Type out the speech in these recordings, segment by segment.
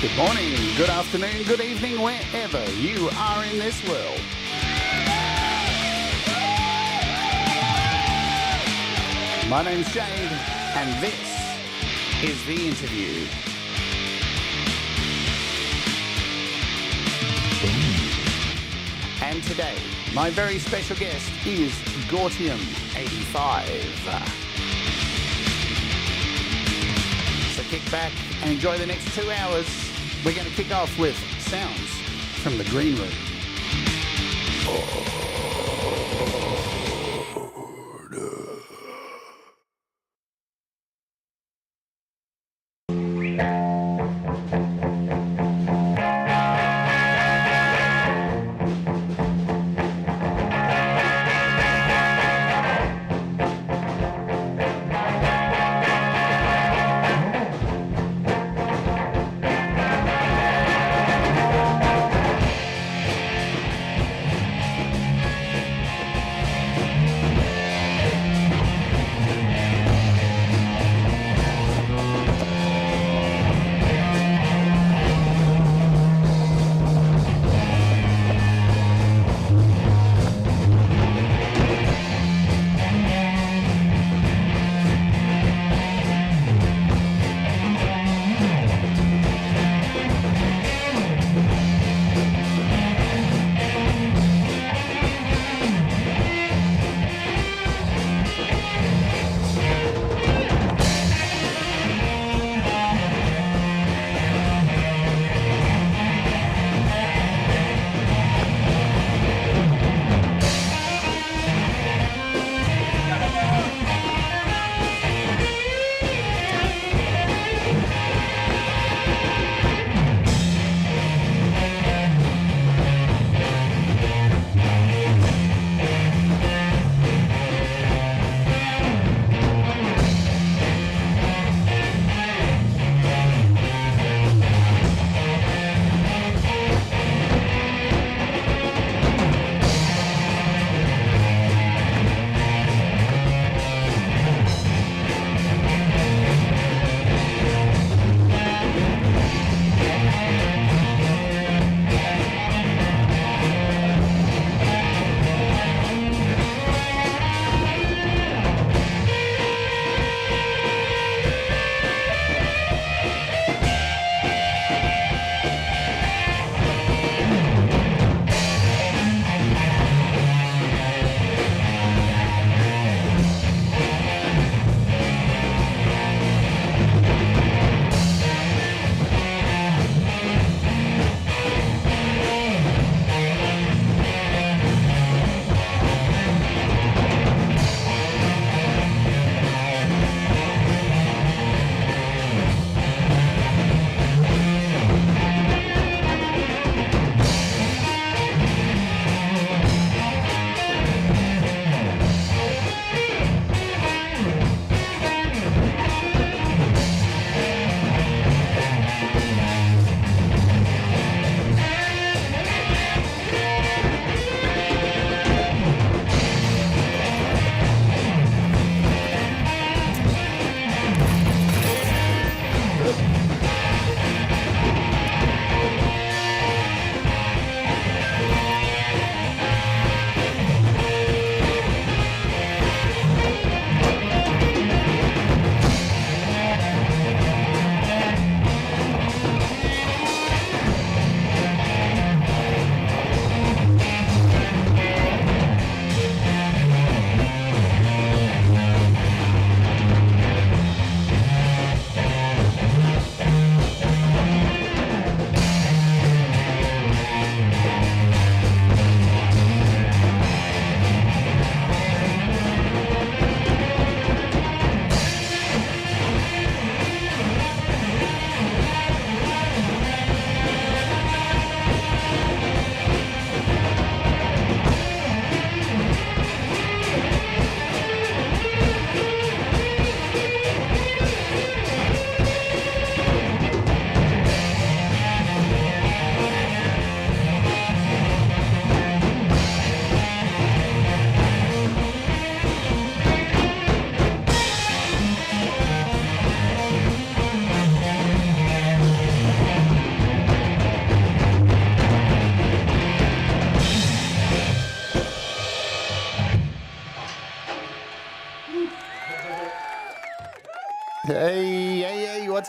Good morning, good afternoon, good evening, wherever you are in this world. My name's Jade, and this is The Interview. And today, my very special guest is Gortium 85. So kick back and enjoy the next 2 hours. We're going to kick off with sounds from the green room.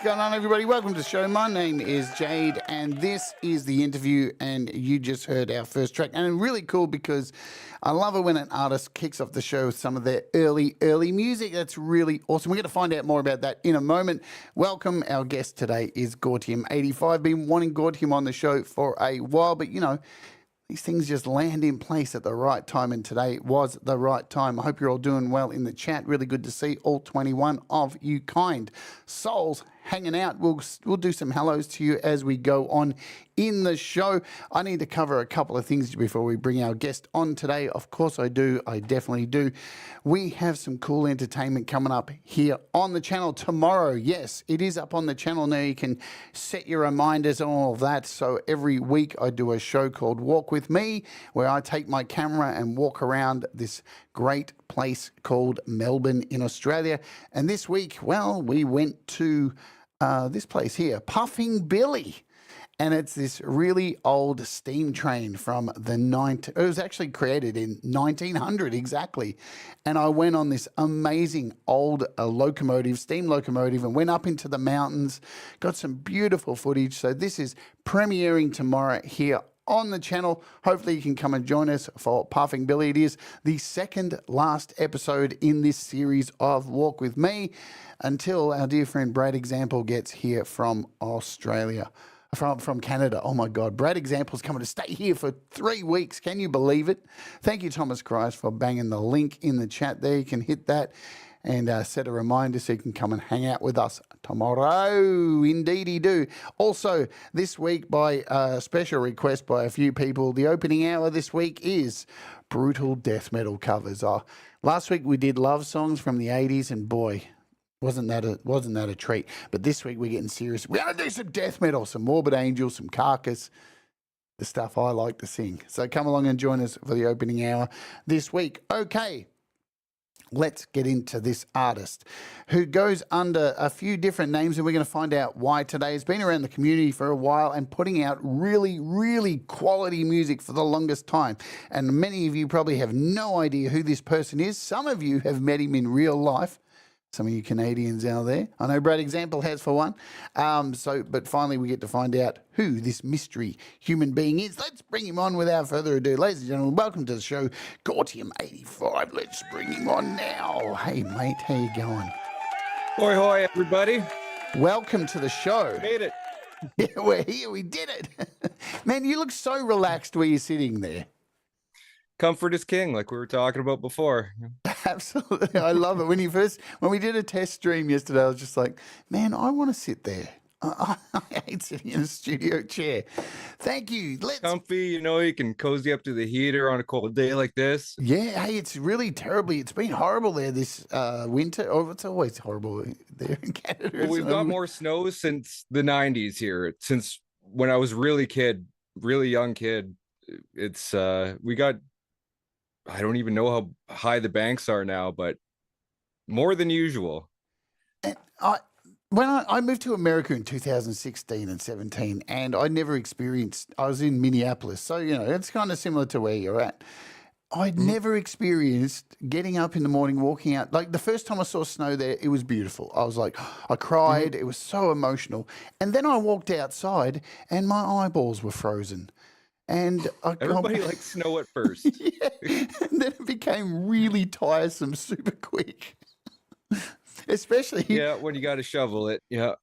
going on, everybody? Welcome to the show. My name is Jade, and this is the interview, and you just heard our first track. And really cool because I love it when an artist kicks off the show with some of their early music. That's really awesome. We're going to find out more about that in a moment. Welcome. Our guest today is Gortium85. Been wanting Gortium on the show for a while, but, you know, these things just land in place at the right time, and today was the right time. I hope you're all doing well in the chat. Really good to see all 21 of you kind souls hanging out. We'll do some hellos to you as we go on in the show. I need to cover a couple of things before we bring our guest on today. Of course I do. I definitely do. We have some cool entertainment coming up here on the channel tomorrow. Yes, it is up on the channel now. You can set your reminders and all of that. So every week I do a show called Walk With Me, where I take my camera and walk around this great place called Melbourne in Australia. And this week, well, we went to this place here, Puffing Billy. And it's this really old steam train from the it was actually created in 1900 exactly. And I went on this amazing old steam locomotive, and went up into the mountains, got some beautiful footage. So this is premiering tomorrow here on the channel. Hopefully you can come and join us for Puffing Billy. It is the second last episode in this series of Walk With Me until our dear friend Brad Example gets here from Australia. From Canada. Oh my God, Brad Example's coming to stay here for 3 weeks. Can you believe it? Thank you, Thomas Christ, for banging the link in the chat there. You can hit that and set a reminder so you can come and hang out with us tomorrow. Indeedy do. Also, this week, by special request by a few people, the opening hour this week is brutal death metal covers. Last week we did love songs from the 80s, and boy, wasn't that a treat. But this week we're getting serious. We're going to do some death metal, some Morbid Angel, some Carcass, the stuff I like to sing. So come along and join us for the opening hour this week. Okay, let's get into this artist who goes under a few different names, and we're going to find out why today. He's been around the community for a while and putting out really, really quality music for the longest time. And many of you probably have no idea who this person is. Some of you have met him in real life. Some of you Canadians out there. I know Brad Example has for one. But finally we get to find out who this mystery human being is. Let's bring him on without further ado. Ladies and gentlemen, welcome to the show, Gortium85. Let's bring him on now. Hey, mate, how you going? Hoi, hoi, everybody. Welcome to the show. Made it. Yeah, we're here. We did it. Man, you look so relaxed where you're sitting there. Comfort is king, like we were talking about before. Absolutely. I love it. When we did a test stream yesterday, I was just like, man, I want to sit there. I hate sitting in a studio chair. Thank you. Comfy, you can cozy up to the heater on a cold day like this. Yeah, hey, it's really terribly. It's been horrible there this winter. Oh, it's always horrible there in Canada. Well, we've got more snow since the 90s here. Since when I was really young kid. It's we got, I don't even know how high the banks are now, but more than usual. And when I moved to America in 2016 and 17, and I never experienced, I was in Minneapolis, so, it's kind of similar to where you're at. I'd never experienced getting up in the morning, walking out. Like the first time I saw snow there, it was beautiful. I was like, I cried. It was so emotional. And then I walked outside and my eyeballs were frozen. And everybody likes snow at first. Yeah, and then it became really tiresome super quick. Especially when you got to shovel it. Yeah.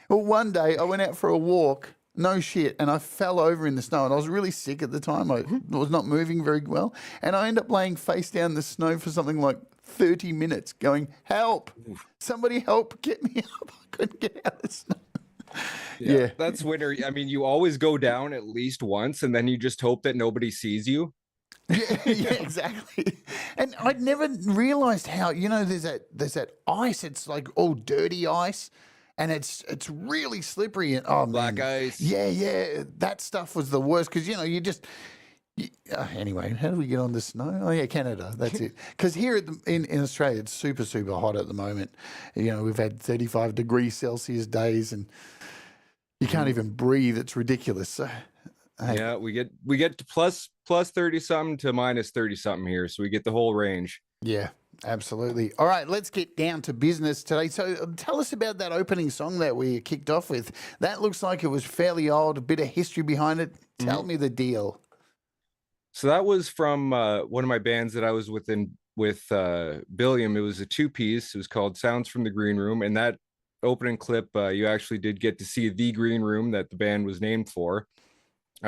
Well, one day I went out for a walk, no shit, and I fell over in the snow, and I was really sick at the time. I was not moving very well, and I ended up laying face down in the snow for something like 30 minutes going, help, somebody help, get me up. I couldn't get out of the snow. Yeah, that's winter. I mean, you always go down at least once, and then you just hope that nobody sees you. Yeah, exactly. And I'd never realized how, there's that ice. It's like all dirty ice, and it's really slippery. And black ice. Yeah, that stuff was the worst because anyway, how do we get on the snow? Oh yeah, Canada. That's it. Because here in Australia, it's super, super hot at the moment. We've had 35 degrees Celsius days, and you can't even breathe. It's ridiculous. So, hey. Yeah, we get to plus 30 something to minus 30 something here, so we get the whole range. Yeah, Absolutely. All right, let's get down to business today. So tell us about that opening song that we kicked off with. That looks like it was fairly old, a bit of history behind it. Tell me the deal. So that was from one of my bands that I was with Billiam. It was a two-piece. It was called Sounds from the Green Room, and that opening clip, you actually did get to see the green room that the band was named for.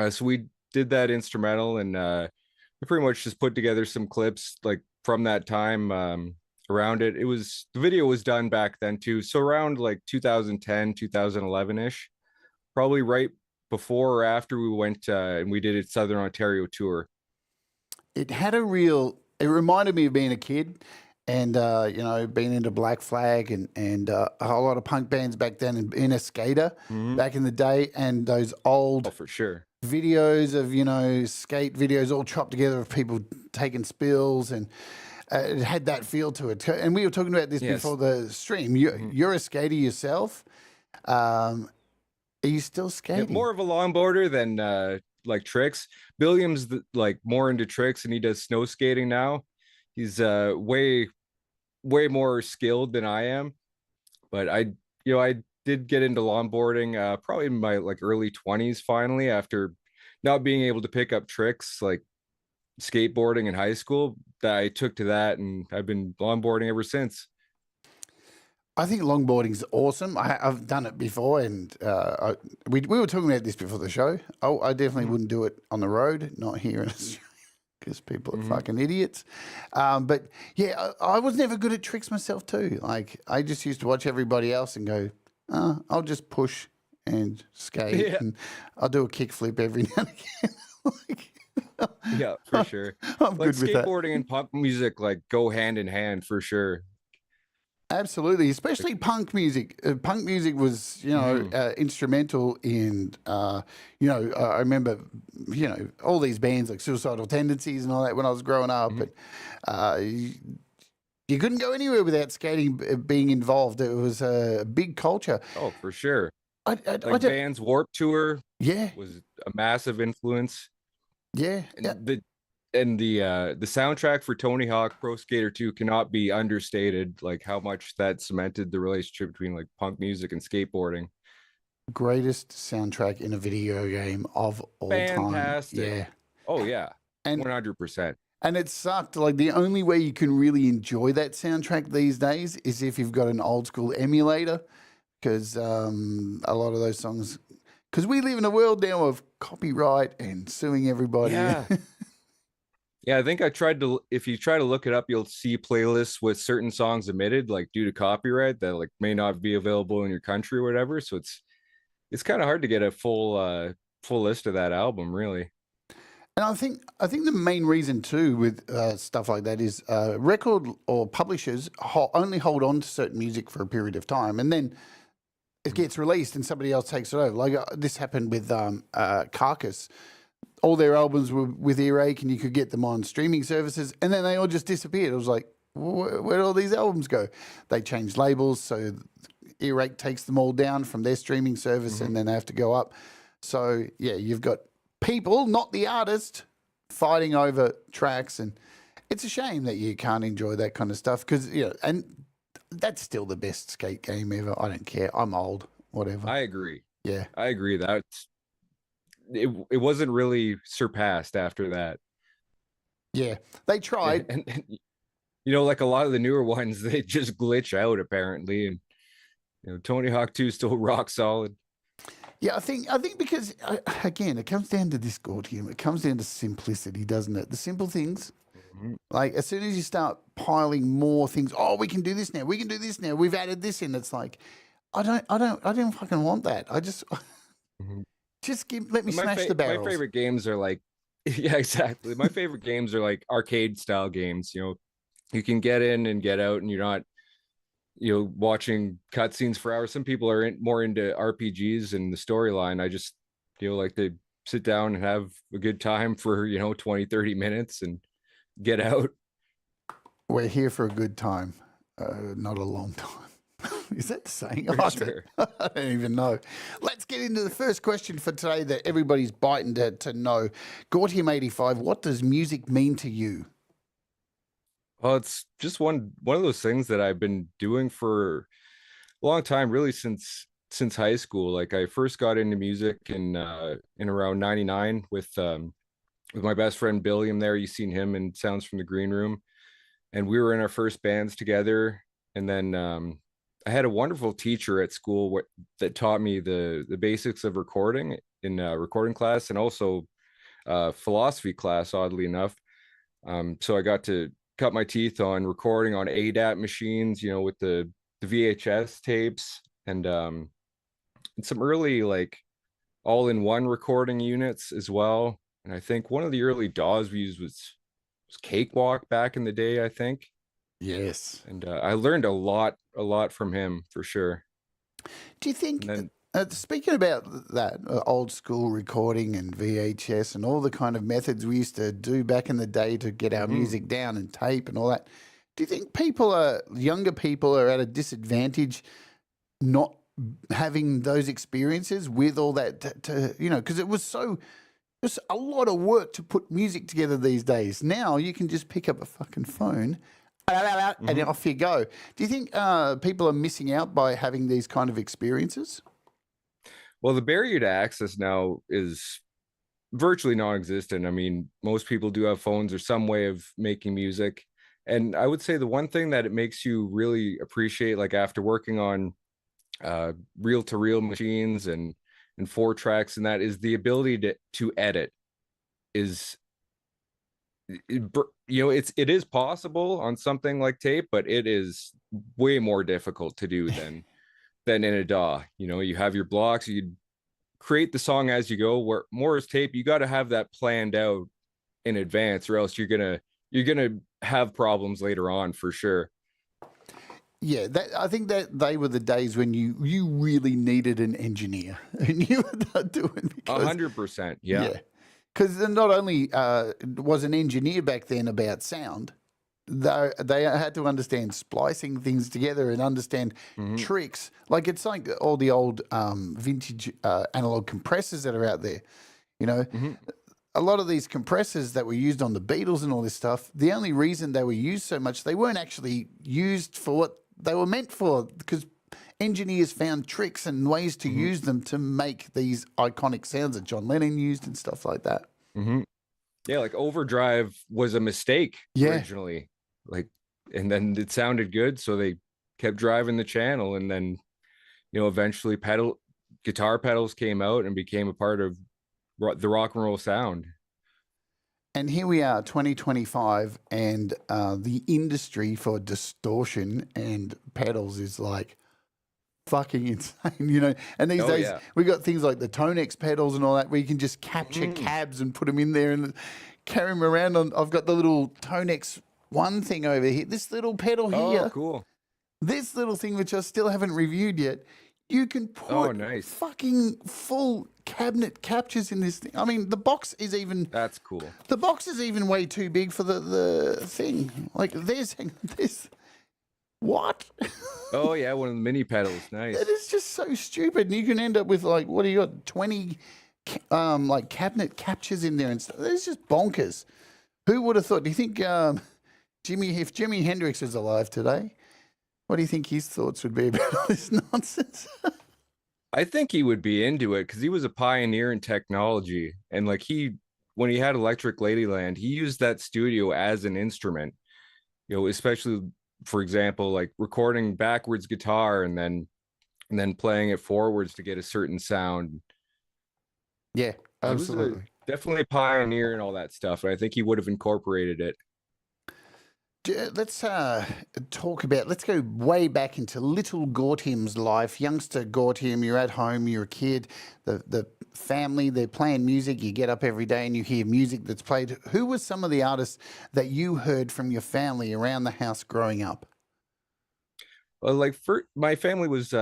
So we did that instrumental, and we pretty much just put together some clips like from that time around it. It was the video was done back then too, so around like 2010, 2011-ish, probably right before or after we went and we did a Southern Ontario tour. It had it reminded me of being a kid and, being into Black Flag and a whole lot of punk bands back then and being a skater back in the day, and those old For sure. videos of, skate videos all chopped together of people taking spills, and it had that feel to it. And we were talking about this before the stream. You're a skater yourself. Are you still skating? Yeah, more of a longboarder than like tricks. Billiam's like more into tricks, and he does snow skating now. He's way more skilled than I am. But I did get into longboarding probably in my like early 20s finally, after not being able to pick up tricks like skateboarding in high school. That I took to that, and I've been longboarding ever since. I think longboarding's awesome. I've done it before, and we were talking about this before the show. I definitely wouldn't do it on the road, not here in Australia, because people are fucking idiots. But yeah, I was never good at tricks myself too. Like, I just used to watch everybody else and go, I'll just push and skate, and I'll do a kickflip every now and again. Yeah, for sure. I'm Like good with that. skateboarding and punk music like go hand in hand for sure. Absolutely, especially punk music. Punk music was, instrumental in, I remember, all these bands like Suicidal Tendencies and all that when I was growing up. But you couldn't go anywhere without skating being involved. It was a big culture. Oh, for sure. I Like bands Warp Tour yeah, was a massive influence. yeah, And yeah. the soundtrack for Tony Hawk Pro Skater 2 cannot be understated, like how much that cemented the relationship between like punk music and skateboarding. Greatest soundtrack in a video game of all Fantastic. time. Yeah. Oh yeah. And 100%. And it sucked. Like, the only way you can really enjoy that soundtrack these days is if you've got an old school emulator, because a lot of those songs, because we live in a world now of copyright and suing everybody. Yeah. Yeah, I think if you try to look it up, you'll see playlists with certain songs omitted, like due to copyright, that like may not be available in your country or whatever. So it's kind of hard to get a full list of that album, really. And I think the main reason too with stuff like that is record or publishers only hold on to certain music for a period of time, and then it gets released and somebody else takes it over. Like this happened with Carcass. All their albums were with Earache, and you could get them on streaming services, and then they all just disappeared. It was like, where did all these albums go? They changed labels, so Earache takes them all down from their streaming service, and then they have to go up. So yeah, you've got people, not the artist, fighting over tracks, and it's a shame that you can't enjoy that kind of stuff, because and that's still the best skate game ever. I don't care. I'm old. Whatever. I agree. Yeah, I agree. It wasn't really surpassed after that. Yeah, they tried. And like a lot of the newer ones, they just glitch out apparently. And Tony Hawk 2 still rock solid. Yeah, I think because again, it comes down to this, Gortium. It comes down to simplicity, doesn't it? The simple things. Like, as soon as you start piling more things, we can do this now. We can do this now. We've added this in. It's like, I don't fucking want that. I just just let me smash the barrels. My favorite games are like, yeah, exactly. My favorite games are like arcade style games. You can get in and get out, and you're not, watching cutscenes for hours. Some people are more into RPGs and the storyline. I just like to sit down and have a good time for 20, 30 minutes and get out. We're here for a good time, not a long time. Is that the saying? Sure. I don't even know. Let's get into the first question for today that everybody's biting to know. Gortium85, what does music mean to you? Well, it's just one of those things that I've been doing for a long time, really since high school. Like I first got into music in around 99 with my best friend Billiam there. You've seen him in Sounds from the Green Room. And we were in our first bands together. And then I had a wonderful teacher at school that taught me the basics of recording in recording class, and also philosophy class, oddly enough. So I got to cut my teeth on recording on ADAT machines, with the VHS tapes, and some early like all-in-one recording units as well. And I think one of the early DAWs we used was Cakewalk back in the day, I think. Yes. And I learned a lot from him for sure. Do you think, And then, speaking about that old school recording and VHS and all the kind of methods we used to do back in the day to get our music down and tape and all that, do you think younger people are at a disadvantage not having those experiences with all that, because it's a lot of work to put music together these days. Now you can just pick up a fucking phone and off you go. Do you think people are missing out by having these kind of experiences? well, the barrier to access now is virtually non-existent. I mean, most people do have phones or some way of making music. And I would say the one thing that it makes you really appreciate, like after working on reel-to-reel machines and 4 tracks, and that is the ability to edit. Is it is possible on something like tape, but it is way more difficult to do than in a DAW. You have your blocks, you create the song as you go. Where more is tape, you got to have that planned out in advance, or else you're gonna have problems later on for sure. Yeah, I think that they were the days when you really needed an engineer and you were not doing because 100%. Yeah. because not only was an engineer back then about sound, they had to understand splicing things together and understand Hmm. tricks. Like it's like all the old vintage analog compressors that are out there. You know, Hmm. a lot of these compressors that were used on the Beatles and all this stuff, the only reason they were used so much, they weren't actually used for what they were meant for, because engineers found tricks and ways to Hmm. use them to make these iconic sounds that John Lennon used and stuff like that. Hmm. Yeah, like overdrive was a mistake Yeah. originally. Like, and then it sounded good, so they kept driving the channel, and then eventually guitar pedals came out and became a part of the rock and roll sound. And here we are, 2025, and the industry for distortion and pedals is like fucking insane. And these Oh days yeah. we got things like the Tonex pedals and all that, where you can just capture Mm. cabs and put them in there and carry them around. I've got the little Tonex one thing over here, this little pedal Oh, here, cool. this little thing which I still haven't reviewed yet. You can Oh, put nice. fucking full cabinet captures in this thing. I mean, the box is even That's cool. way too big for the thing. Like there's this. What? Oh yeah, one of the mini pedals. It Nice. is just so stupid. And you can end up with like, what do you got? 20 like cabinet captures in there and stuff. It's just bonkers. Who would have thought? Do you think if Jimi Hendrix was alive today, what do you think his thoughts would be about all this nonsense? I think he would be into it because he was a pioneer in technology, and like when he had Electric Ladyland, he used that studio as an instrument. Especially for example, like recording backwards guitar and then playing it forwards to get a certain sound. Yeah, He was absolutely. definitely a pioneer in all that stuff, and I think he would have incorporated it. Let's talk about. Let's go way back into little Gortium's life. Youngster Gortium, you're at home, you're a kid. The family, they're playing music. You get up every day and you hear music that's played. Who were some of the artists that you heard from your family around the house growing up? Well, like for my family was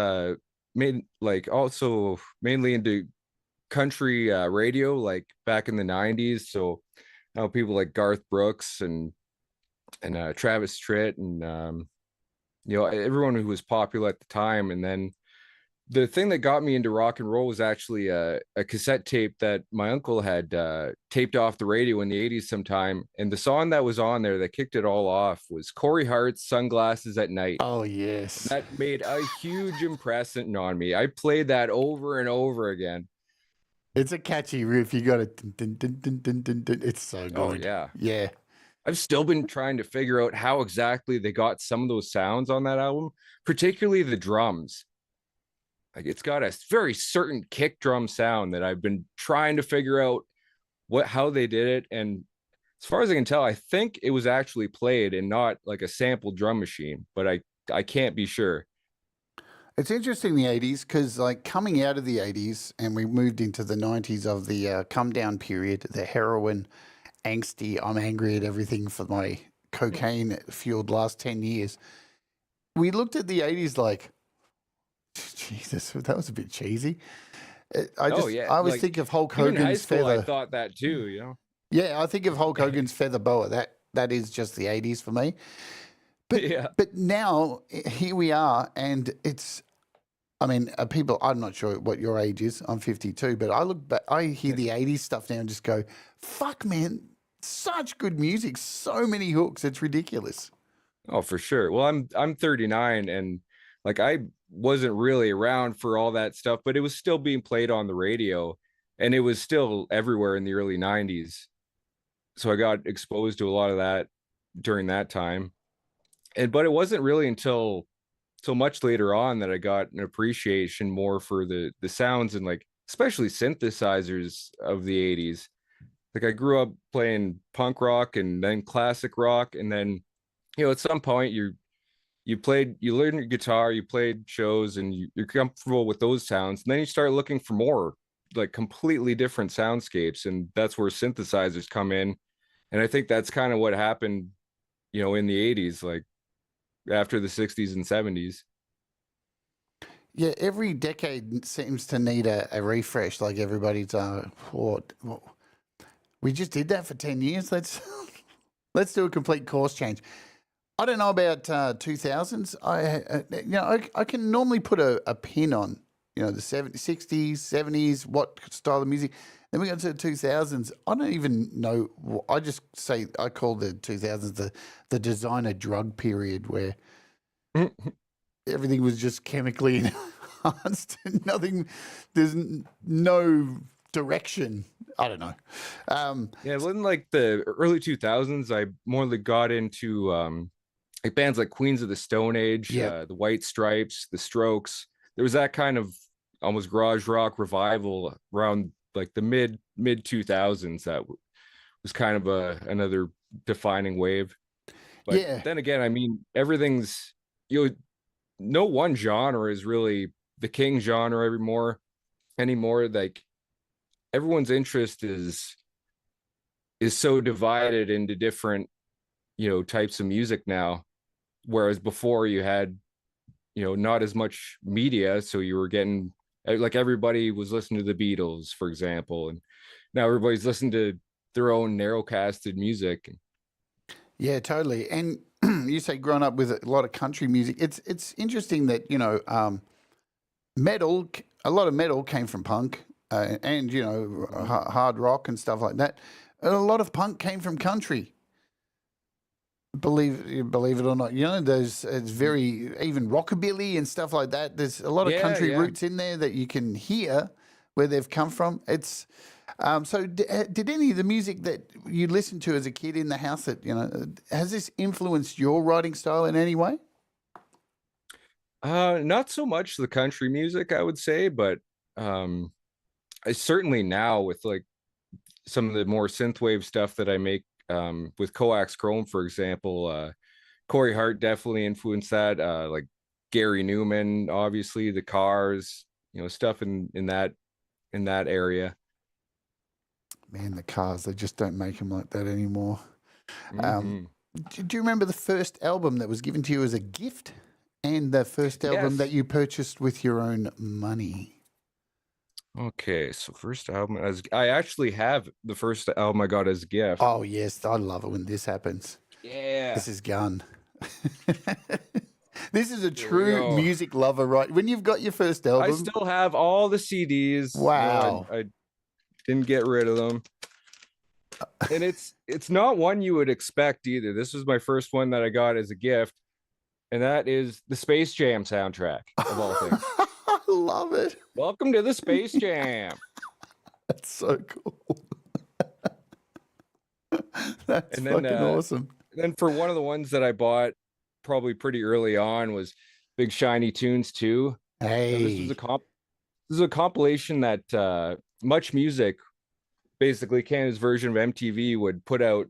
made like also mainly into country radio, like back in the 90s. So people like Garth Brooks and Travis Tritt and everyone who was popular at the time. And then the thing that got me into rock and roll was actually a cassette tape that my uncle had taped off the radio in the 80s sometime. And the song that was on there that kicked it all off was Corey Hart's Sunglasses at Night. Oh, yes. That made a huge impression on me. I played that over and over again. It's a catchy riff. You got it. Dun, dun, dun, dun, dun, dun. It's so good. Oh, yeah. Yeah. I've still been trying to figure out how exactly they got some of those sounds on that album, particularly the drums. Like, it's got a very certain kick drum sound that I've been trying to figure out how they did it. And as far as I can tell, I think it was actually played and not like a sample drum machine, but I can't be sure. It's interesting, the 80s, because like coming out of the 80s and we moved into the 90s of the come down period, the heroin, angsty, I'm angry at everything for my cocaine fueled last 10 years. We looked at the 80s like, Jesus, that was a bit cheesy. I always think of Hulk Hogan's in high Hogan's school, feather. I thought that too, you know? Yeah, I think of Hulk Hogan's feather boa. That is just the 80s for me. But Yeah. but now here we are, and it's, I mean, people, I'm not sure what your age is. I'm 52, but I look back, I hear the 80s stuff now and just go, fuck, man, such good music, so many hooks. It's ridiculous. Oh, for sure. Well, I'm 39, and like I wasn't really around for all that stuff, but it was still being played on the radio, and it was still everywhere in the early 90s. So I got exposed to a lot of that during that time. But it wasn't really until much later on that I got an appreciation more for the sounds and like especially synthesizers of the 80s. Like I grew up playing punk rock and then classic rock, and then at some point you learned your guitar, you played shows, and you're comfortable with those sounds, and then you start looking for more like completely different soundscapes, and that's where synthesizers come in. And I think that's kind of what happened in the 80s, like after the 60s and 70s. Yeah, every decade seems to need a refresh. Like everybody's, we just did that for 10 years. Let's do a complete course change. I don't know about 2000s. I can normally put a pin on, the 70s, 60s, 70s, what style of music. Then we go to the 2000s. I don't even know. I just say I call the 2000s the designer drug period, where everything was just chemically enhanced and nothing. There's no direction. I don't know. In like the early 2000s, I more got into like bands like Queens of the Stone Age, the White Stripes, the Strokes. There was that kind of almost garage rock revival around like the mid 2000s that was kind of another defining wave. But then again, I mean, everything's no one genre is really the king genre anymore. Like everyone's interest is so divided into different types of music now, whereas before you had not as much media, so you were getting like everybody was listening to the Beatles, for example, and now everybody's listening to their own narrowcasted music. Yeah, totally. And you say growing up with a lot of country music. It's interesting that metal, a lot of metal came from punk, and hard rock and stuff like that. And a lot of punk came from country. Believe it or not, it's very, even rockabilly and stuff like that. There's a lot of country roots in there that you can hear where they've come from. It's so. Did any of the music that you listened to as a kid in the house that has this influenced your writing style in any way? Not so much the country music, I would say, but I certainly now with like some of the more synthwave stuff that I make. With Coax Chrome, for example, Corey Hart definitely influenced that. Like Gary Newman, obviously, the Cars, stuff in that area. Man, the Cars, they just don't make them like that anymore. Mm-hmm. Do you remember the first album that was given to you as a gift, and the first album that you purchased with your own money? Okay, so first album, I actually have the first album I got as a gift. Oh yes, I love it when this happens. Yeah, this is gun. This is a Here we true go. music lover, right? When you've got your first album. I still have all the CDs. Wow. I didn't get rid of them. And it's not one you would expect either. This was my first one that I got as a gift, and that is the Space Jam soundtrack of all things. I love it. Welcome to the Space Jam. That's so cool. That's And then, fucking awesome. Then for one of the ones that I bought probably pretty early on was Big Shiny Tunes 2. Hey. Now, this is a compilation that Much Music, basically Canada's version of MTV, would put out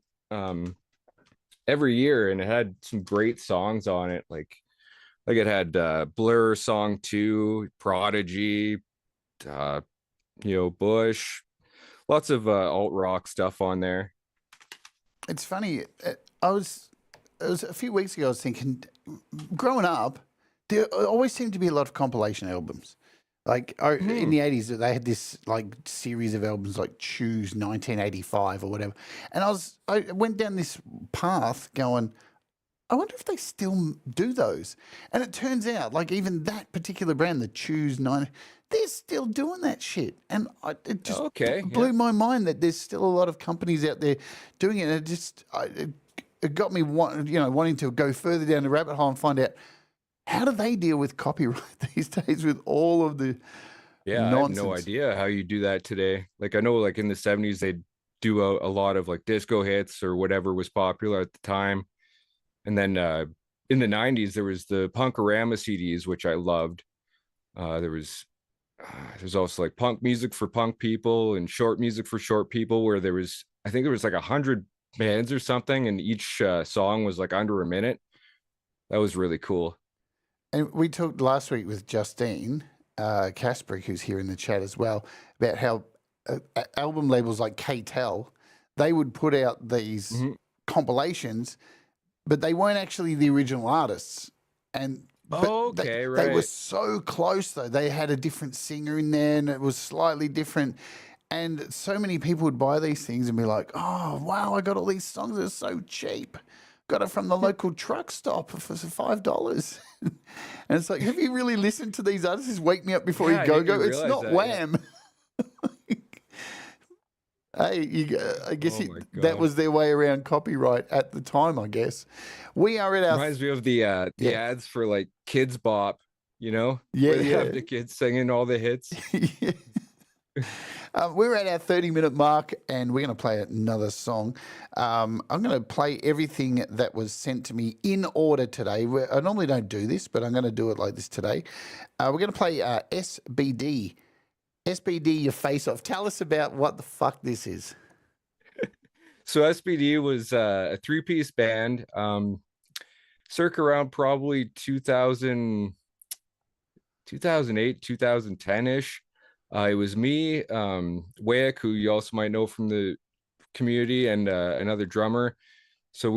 every year, and it had some great songs on it. Like it had Blur Song 2, Prodigy, Bush, lots of alt rock stuff on there. It's funny. It was a few weeks ago. I was thinking, growing up, there always seemed to be a lot of compilation albums. Like in the 80s, they had this like series of albums like Choose 1985 or whatever. And I went down this path going, I wonder if they still do those. And it turns out, like even that particular brand, the Choose 9, they're still doing that shit. And it just blew my mind that there's still a lot of companies out there doing it. And it got me wanting to go further down the rabbit hole and find out, how do they deal with copyright these days with all of the nonsense? I have no idea how you do that today. Like I know like in the 70s, they'd do a lot of like disco hits or whatever was popular at the time. And then in the 90s, there was the Punkorama CDs, which I loved. There's also like punk music for punk people and short music for short people, where I think there was like 100 bands or something, and each song was like under a minute. That was really cool. And we talked last week with Justine Kasprick, who's here in the chat as well, about how album labels like K-Tel, they would put out these compilations, but they weren't actually the original artists. And they were so close, though. They had a different singer in there, and it was slightly different. And so many people would buy these things and be like, oh, wow, I got all these songs. They're so cheap. Got it from the local truck stop for $5. And it's like, have you really listened to these artists? Wake Me Up Before You Go Go. It's not Wham. Hey, I guess that was their way around copyright at the time, I guess. We are at our... Reminds me of the ads for like Kids Bop, where they have the kids singing all the hits. We're at our 30-minute mark, and we're going to play another song. I'm going to play everything that was sent to me in order today. I normally don't do this, but I'm going to do it like this today. We're going to play SBD. SBD, Your Face Off. Tell us about what the fuck this is. So SBD was a three-piece band, circa around probably 2008, 2010-ish. It was me, Wick, who you also might know from the community, and another drummer. So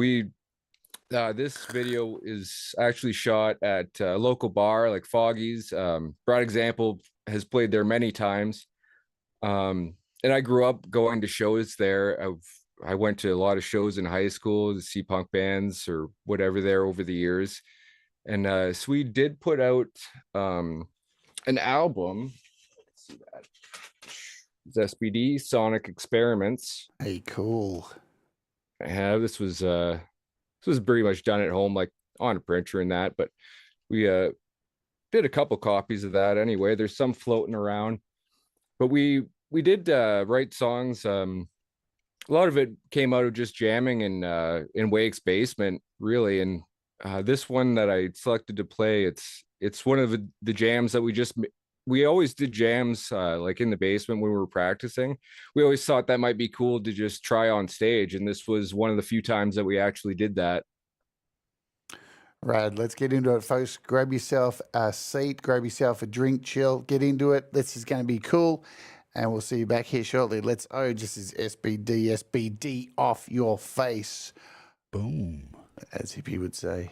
this video is actually shot at a local bar like Foggy's. Broad Example has played there many times. And I grew up going to shows there. I went to a lot of shows in high school to see punk bands or whatever there over the years. And so we did put out an album. Let's see that. It's SBD, Sonic Experiments. Hey, cool. I have this was pretty much done at home, like on a printer and that, but we did a couple copies of that anyway. There's some floating around, but we did write songs. A lot of it came out of just jamming in Wake's basement, really. And this one that I selected to play, it's one of the jams that we always did jams like in the basement when we were practicing. We always thought that might be cool to just try on stage, and this was one of the few times that we actually did that. Rad. Let's get into it, folks. Grab yourself a seat, grab yourself a drink, chill, get into it. This is going to be cool, and we'll see you back here shortly. This is SBD off your face. Boom, as Hippie would say.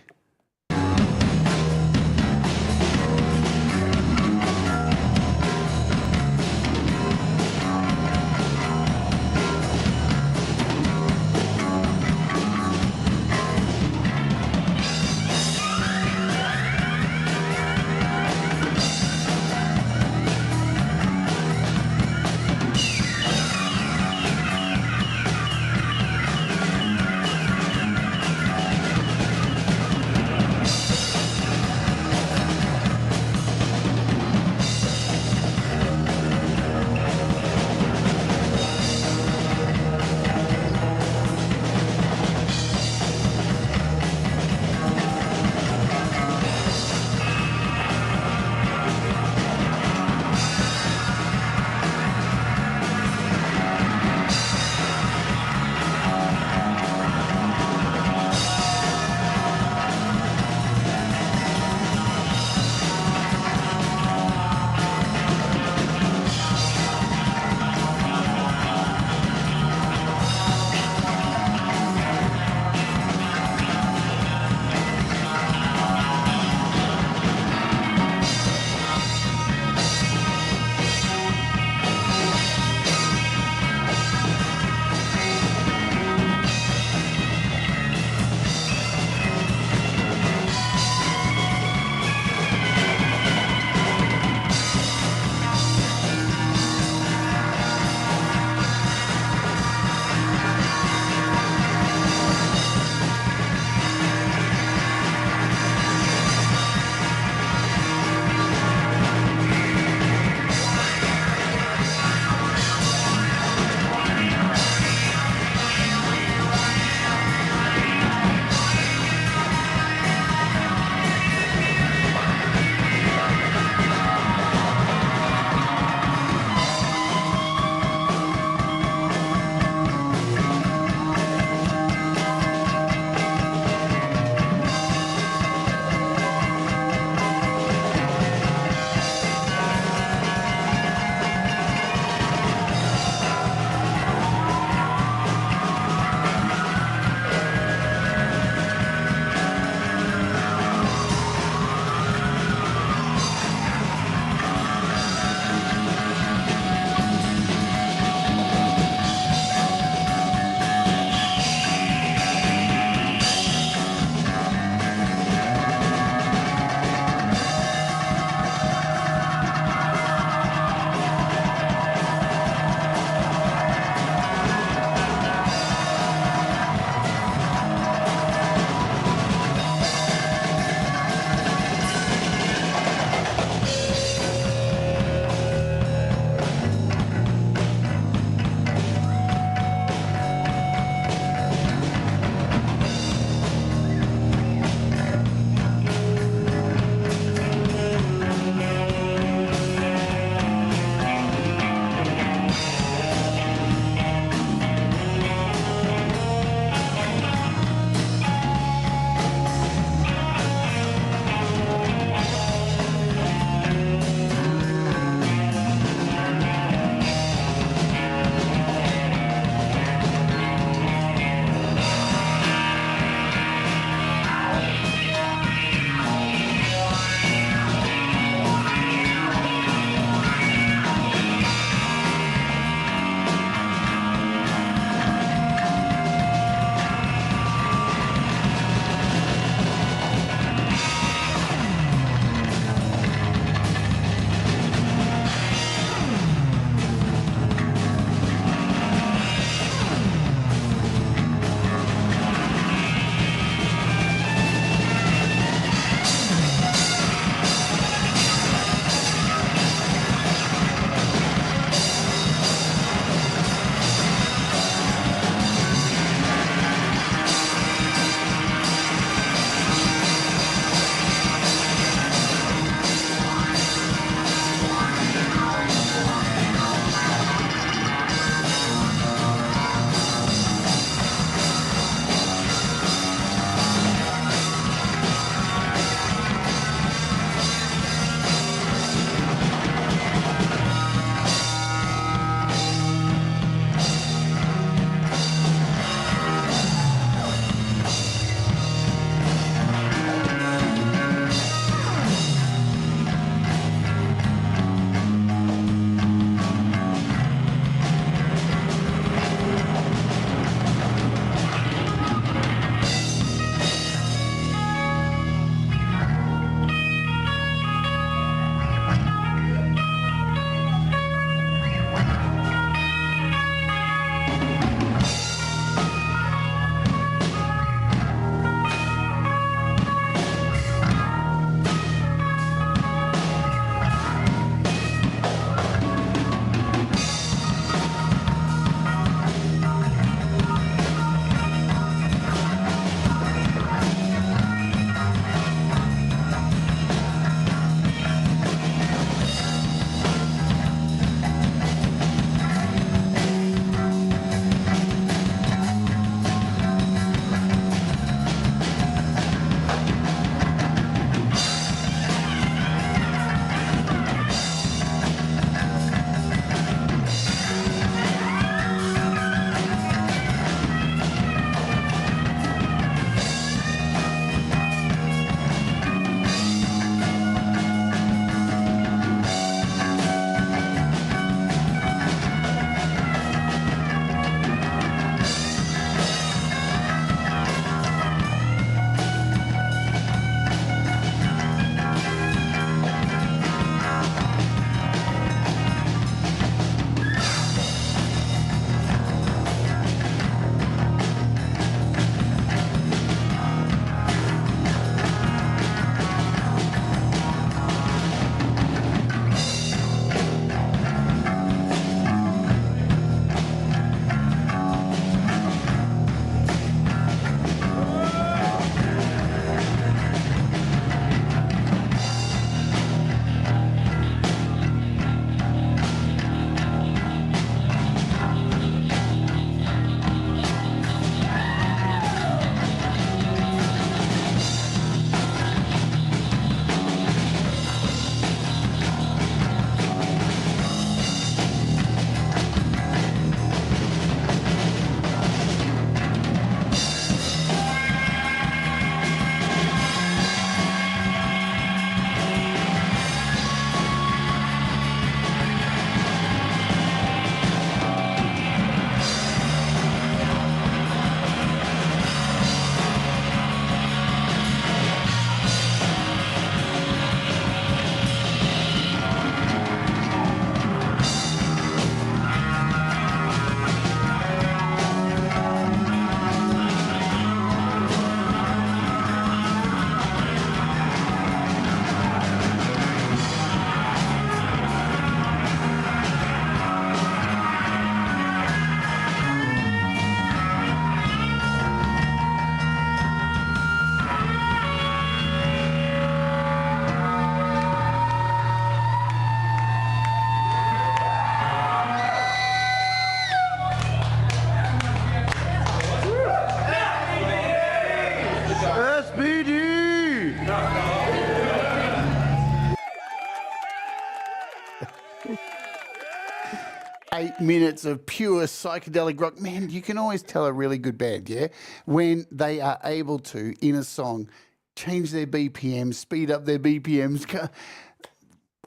minutes of pure psychedelic rock. Man, you can always tell a really good band, yeah, when they are able to, in a song, change their BPMs, speed up their BPMs.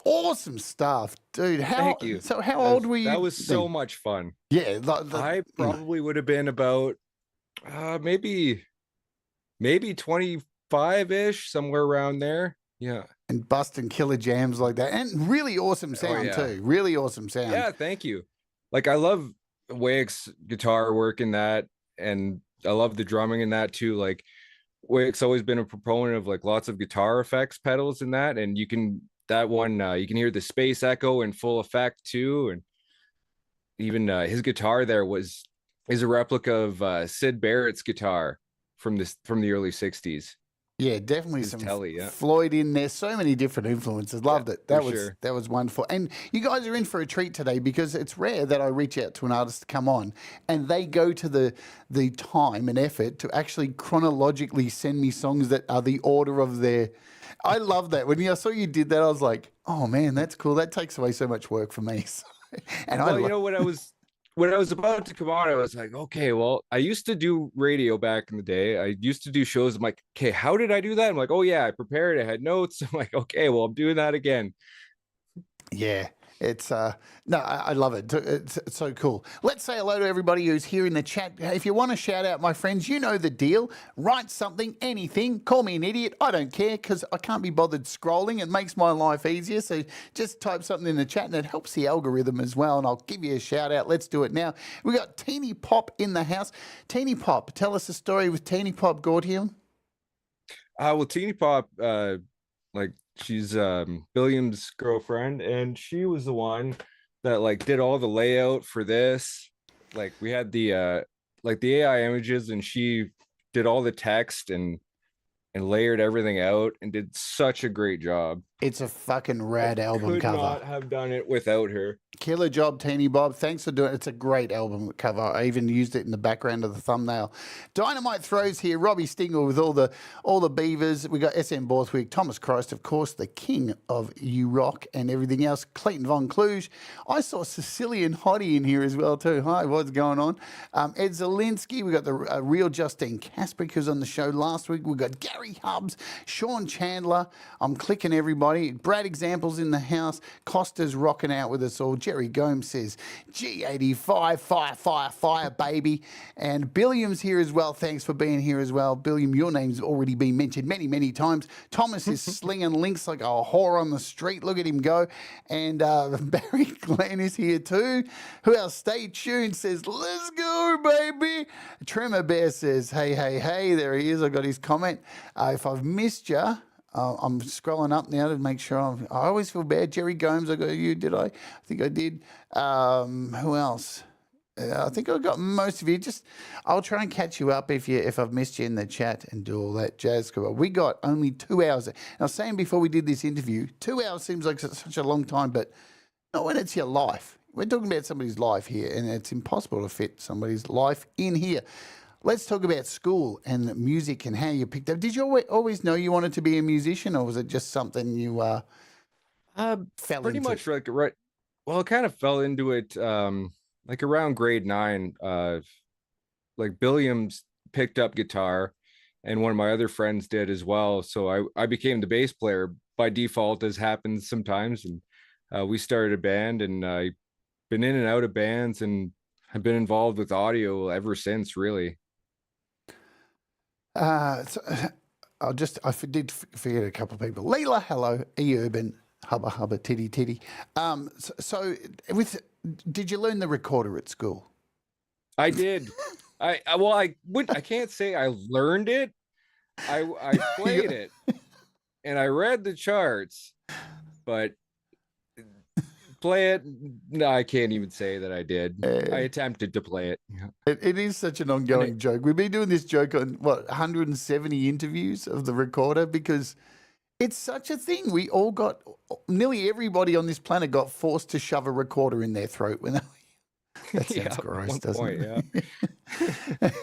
Awesome stuff, dude. Thank you. How old were you? That was so then? much fun. Yeah, I probably would have been about maybe 25-ish, somewhere around there. Yeah. And busting killer jams like that. And really awesome sound too. Really awesome sound. Yeah, thank you. Like, I love Wake's guitar work in that, and I love the drumming in that too. Like, Wake's always been a proponent of like lots of guitar effects pedals in that, and you can hear the space echo in full effect too. And even his guitar there is a replica of Sid Barrett's guitar from the early 60s. Yeah, definitely His some telly, Floyd in there. So many different influences. Loved it. That was wonderful. And you guys are in for a treat today because it's rare that I reach out to an artist to come on and they go to the time and effort to actually chronologically send me songs that are the order of their. I love that. When I saw you did that, I was like, oh man, that's cool. That takes away so much work for me. And well, when I was about to come on, I was like, okay, well, I used to do radio back in the day. I used to do shows. I'm like, okay, how did I do that? I'm like, oh yeah, I prepared. I had notes. I'm like, okay, well, I'm doing that again. Yeah, it's no, I love it. It's so cool. Let's say hello to everybody who's here in the chat. If you want to shout out, my friends, you know the deal. Write something, anything. Call me an idiot. I don't care because I can't be bothered scrolling. It makes my life easier. So just type something in the chat and it helps the algorithm as well. And I'll give you a shout out. Let's do it now. We got Teeny Pop in the house. Teeny Pop, tell us a story with Teeny Pop, Gortium. Well, Teeny Pop, like, she's Billiam's girlfriend, and she was the one that like did all the layout for this. Like, we had the AI images, and she did all the text and layered everything out and did such a great job. It's a fucking rad album cover. Could not have done it without her. Killer job, Teeny Bob. Thanks for doing it. It's a great album cover. I even used it in the background of the thumbnail. Dynamite Throws here. Robbie Stinger with all the beavers. We got SM Borthwick, Thomas Christ, of course, the king of U-Rock and everything else. Clayton Von Kluge. I saw Sicilian Hottie in here as well too. Hi, what's going on? Ed Zielinski. We got the real Justine Kasper, who's on the show last week. We got Gary Hubbs, Sean Chandler. I'm clicking everybody. Brad Examples in the house. Costa's rocking out with us all. Jerry Gomes says, G85, fire, baby. And Billiam's here as well. Thanks for being here as well. Billiam, your name's already been mentioned many, many times. Thomas is slinging links like a whore on the street. Look at him go. And Barry Glenn is here too. Who else? Stay tuned says, let's go, baby. Tremor Bear says, hey. There he is. I got his comment. If I've missed you, I'm scrolling up now to make sure I always feel bad. Jerry Gomes, I got you, did I? I think I did. Who else? I think I got most of you. I'll try and catch you up if I've missed you in the chat and do all that jazz. We got only 2 hours. And I was saying before we did this interview, 2 hours seems like such a long time, but not when it's your life. We're talking about somebody's life here, and it's impossible to fit somebody's life in here. Let's talk about school and music and how you picked up. Did you always know you wanted to be a musician, or was it just something you fell pretty into? much like right. Well, I kind of fell into it like around grade 9. Like, Billiams picked up guitar, and one of my other friends did as well. So I became the bass player by default, as happens sometimes, and we started a band, and I've been in and out of bands, and have been involved with audio ever since, really. So, I did forget a couple of people. Leela, hello. E-Urban, hubba, titty. Did you learn the recorder at school? I did. I can't say I learned it. I played it, and I read the charts, but play it, no, I can't even say that I did. I attempted to play it. It is such an ongoing joke. We've been doing this joke on 170 interviews of the recorder because it's such a thing. We all got, nearly everybody on this planet got forced to shove a recorder in their throat when that sounds gross, doesn't it? Yeah.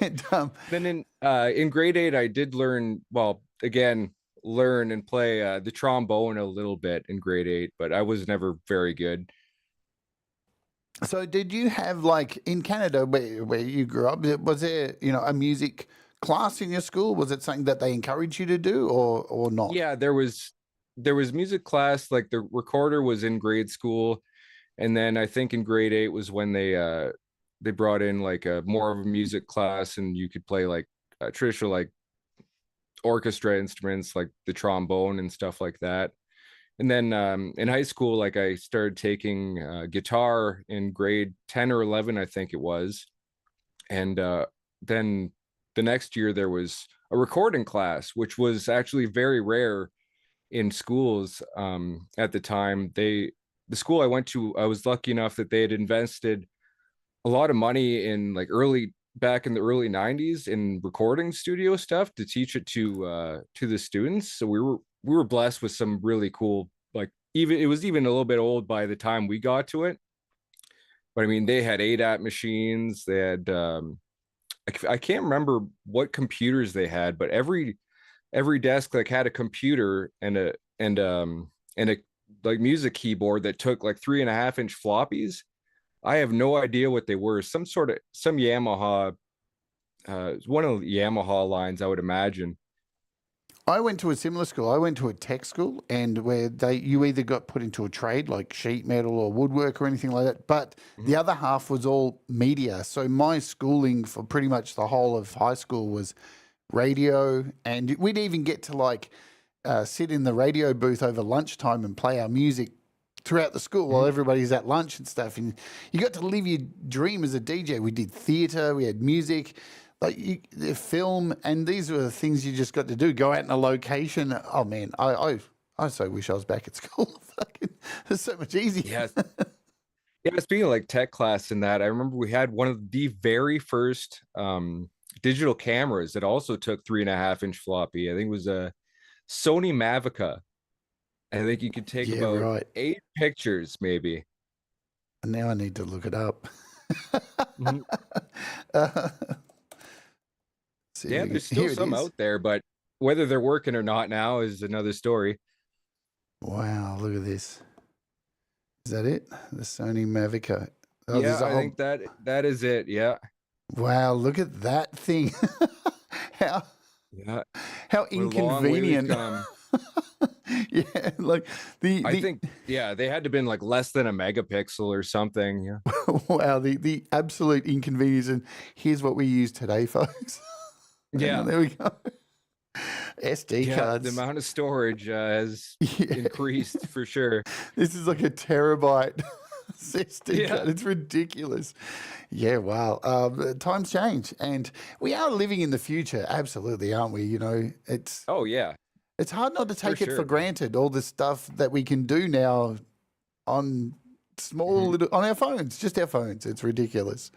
And, then in grade 8, I did learn and play the trombone a little bit in grade 8, but I was never very good. So did you have like in Canada where you grew up, was there, a music class in your school? Was it something that they encouraged you to do or not? Yeah, there was music class. Like the recorder was in grade school, and then I think in grade 8 was when they brought in like a more of a music class, and you could play like traditional like orchestra instruments like the trombone and stuff like that. And then in high school, like I started taking guitar in grade 10 or 11, I think it was. And then the next year there was a recording class, which was actually very rare in schools at the time. The school I went to, I was lucky enough that they had invested a lot of money in like back in the early 90s in recording studio stuff to teach it to the students. So we were blessed with some really cool, like, even it was even a little bit old by the time we got to it. But I mean, they had ADAT machines. They had I can't remember what computers they had, but every desk like had a computer and a like music keyboard that took like 3.5-inch floppies. I have no idea what they were. Some Yamaha, one of the Yamaha lines, I would imagine. I went to a similar school. I went to a tech school, and where you either got put into a trade like sheet metal or woodwork or anything like that, but the other half was all media. So my schooling for pretty much the whole of high school was radio, and we'd even get to like sit in the radio booth over lunchtime and play our music throughout the school while everybody's at lunch and stuff. And you got to live your dream as a DJ. We did theatre, we had music, like the film, and these were the things you just got to do. Go out in a location. Oh man, I so wish I was back at school. Fucking, it's so much easier. Yeah. Yeah, speaking of like tech class and that, I remember we had one of the very first digital cameras that also took 3.5-inch floppy. I think it was a Sony Mavica. I think you could take Yeah, about right. 8 pictures, maybe. And now I need to look it up. Mhm. Yeah, there's still Here it some is. out there, but whether they're working or not now is another story. Wow, look at this. Is that it? The Sony Mavic. Oh, Yeah, there's a I whole. think that is it. Yeah. Wow, look at that thing. how Yeah. how What a long way we've inconvenient. come. Yeah, like I think, yeah, they had to been like less than a megapixel or something. Yeah. wow, the absolute inconvenience. And here's what we use today, folks. Hang on, Yeah. there we go. SD Yeah. The cards. amount of storage has Yeah. increased for sure. This is like a terabyte SD Yeah. card. It's ridiculous. Yeah, wow. Times change, and we are living in the future. Absolutely, aren't we? Oh, yeah, It's hard not to for take it for sure. granted. All the stuff that we can do now on Mhm. on our phones, just our phones. It's ridiculous.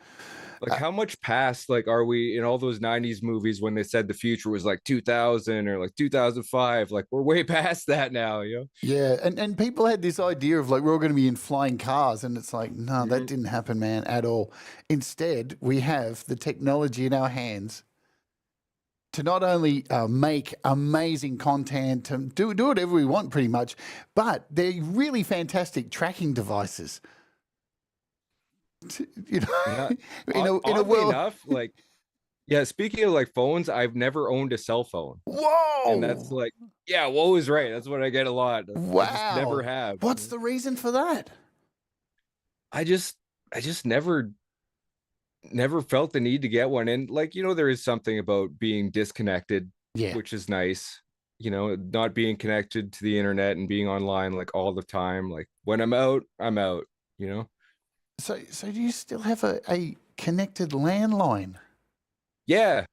Like, Uh, how much past, like, are we in all those 90s movies when they said the future was like 2000 or like 2005? Like, we're way past that now, you know? yeah, and people had this idea of like we're all going to be in flying cars, and it's like no, that Mhm. didn't happen, man, at all. Instead, we have the technology in our hands to not only make amazing content, to do whatever we want, pretty much, but they're really fantastic tracking devices. You Yeah. know, in a Oddly world. enough, like, yeah, speaking of like phones, I've never owned a cell phone. And that's Whoa! like, yeah, whoa is right. That's what I get a lot. I just never Wow! have. What's the reason for that? I just I just never felt the need to get one. And like, there is something about being disconnected, Yeah. which is nice. Not being connected to the internet and being online like all the time. Like when I'm out, I'm out, you know? So do you still have a connected landline? Yeah.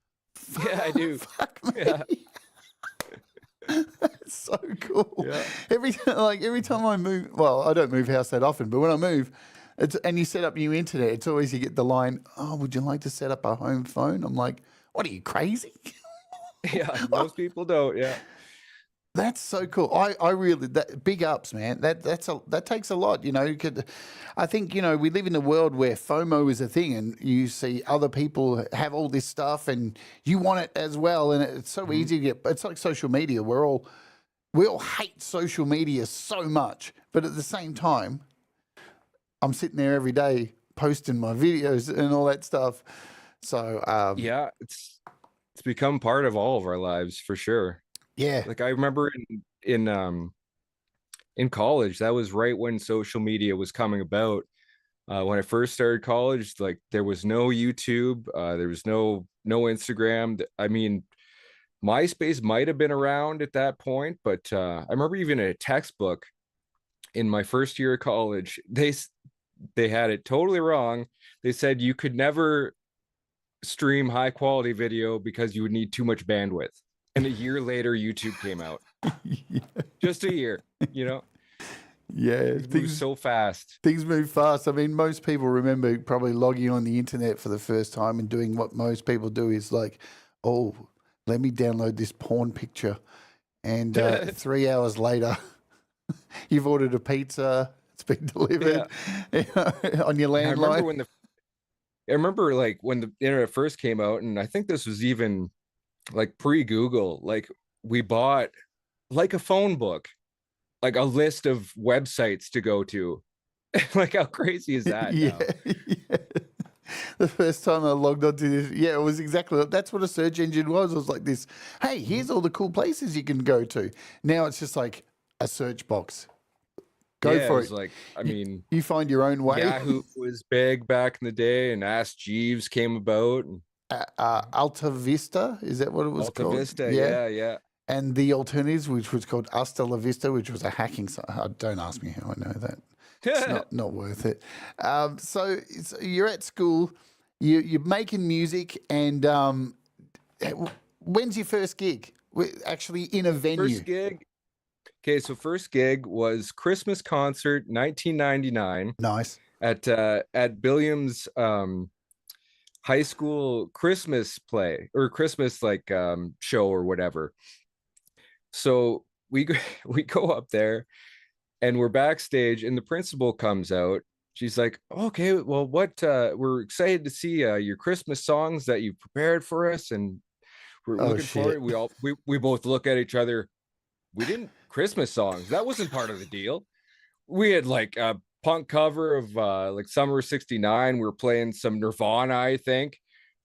Yeah, I do. Fuck Yeah. me. That's so cool. Yeah. Every time I move, well, I don't move house that often, but when I move, and you set up new internet, it's always you get the line, "Oh, would you like to set up a home phone?" I'm like, "What are you crazy?" Yeah. Most people don't. Yeah. That's so cool. I really big ups, man. That takes a lot. I think we live in a world where FOMO is a thing, and you see other people have all this stuff, and you want it as well, and it's so Mhm. easy to get. It's like social media. We all hate social media so much, but at the same time, I'm sitting there every day posting my videos and all that stuff. So Yeah, it's become part of all of our lives for sure. yeah. Like I remember in college, that was right when social media was coming about. When I first started college, like there was no YouTube, there was no Instagram. I mean, MySpace might have been around at that point, but I remember even in a textbook in my first year of college, they had it totally wrong. They said you could never stream high quality video because you would need too much bandwidth. And a year later, YouTube came out. Yeah. Just a year, you know. Yeah, It moves so fast. Things move fast. I mean, most people remember probably logging on the internet for the first time and doing what most people do is like, oh, let me download this porn picture. And 3 hours later, you've ordered a pizza. It's been delivered on your landline. I remember like when the internet first came out, and I think this was even like pre-Google, like we bought like a phone book, like a list of websites to go to. Like how crazy is that now? Yeah. The first time I logged onto this, it was exactly that's what a search engine was. It was like this, hey, here's all the cool places you can go to. Now it's just like a search box. Go for it. Like, I mean, you find your own way. Yahoo was big back in the day, and Ask Jeeves came about. And Alta Vista, is that what it was called? Alta Vista, yeah. And the alternatives, which was called Hasta La Vista, which was a hacking site. Don't ask me how I know that. It's not worth it. So you're at school, you're making music, and when's your first gig? Actually, in a venue. First gig. Okay, so first gig was Christmas concert, 1999. Nice. At Billiams high school Christmas play or Christmas show or whatever. So we go up there. And we're backstage, and the principal comes out. She's like, "Okay, well, we're excited to see your Christmas songs that you've prepared for us, and we're looking forward." We both look at each other. We didn't Christmas songs. That wasn't part of the deal. We had like a punk cover of like Summer '69. We were playing some Nirvana, I think.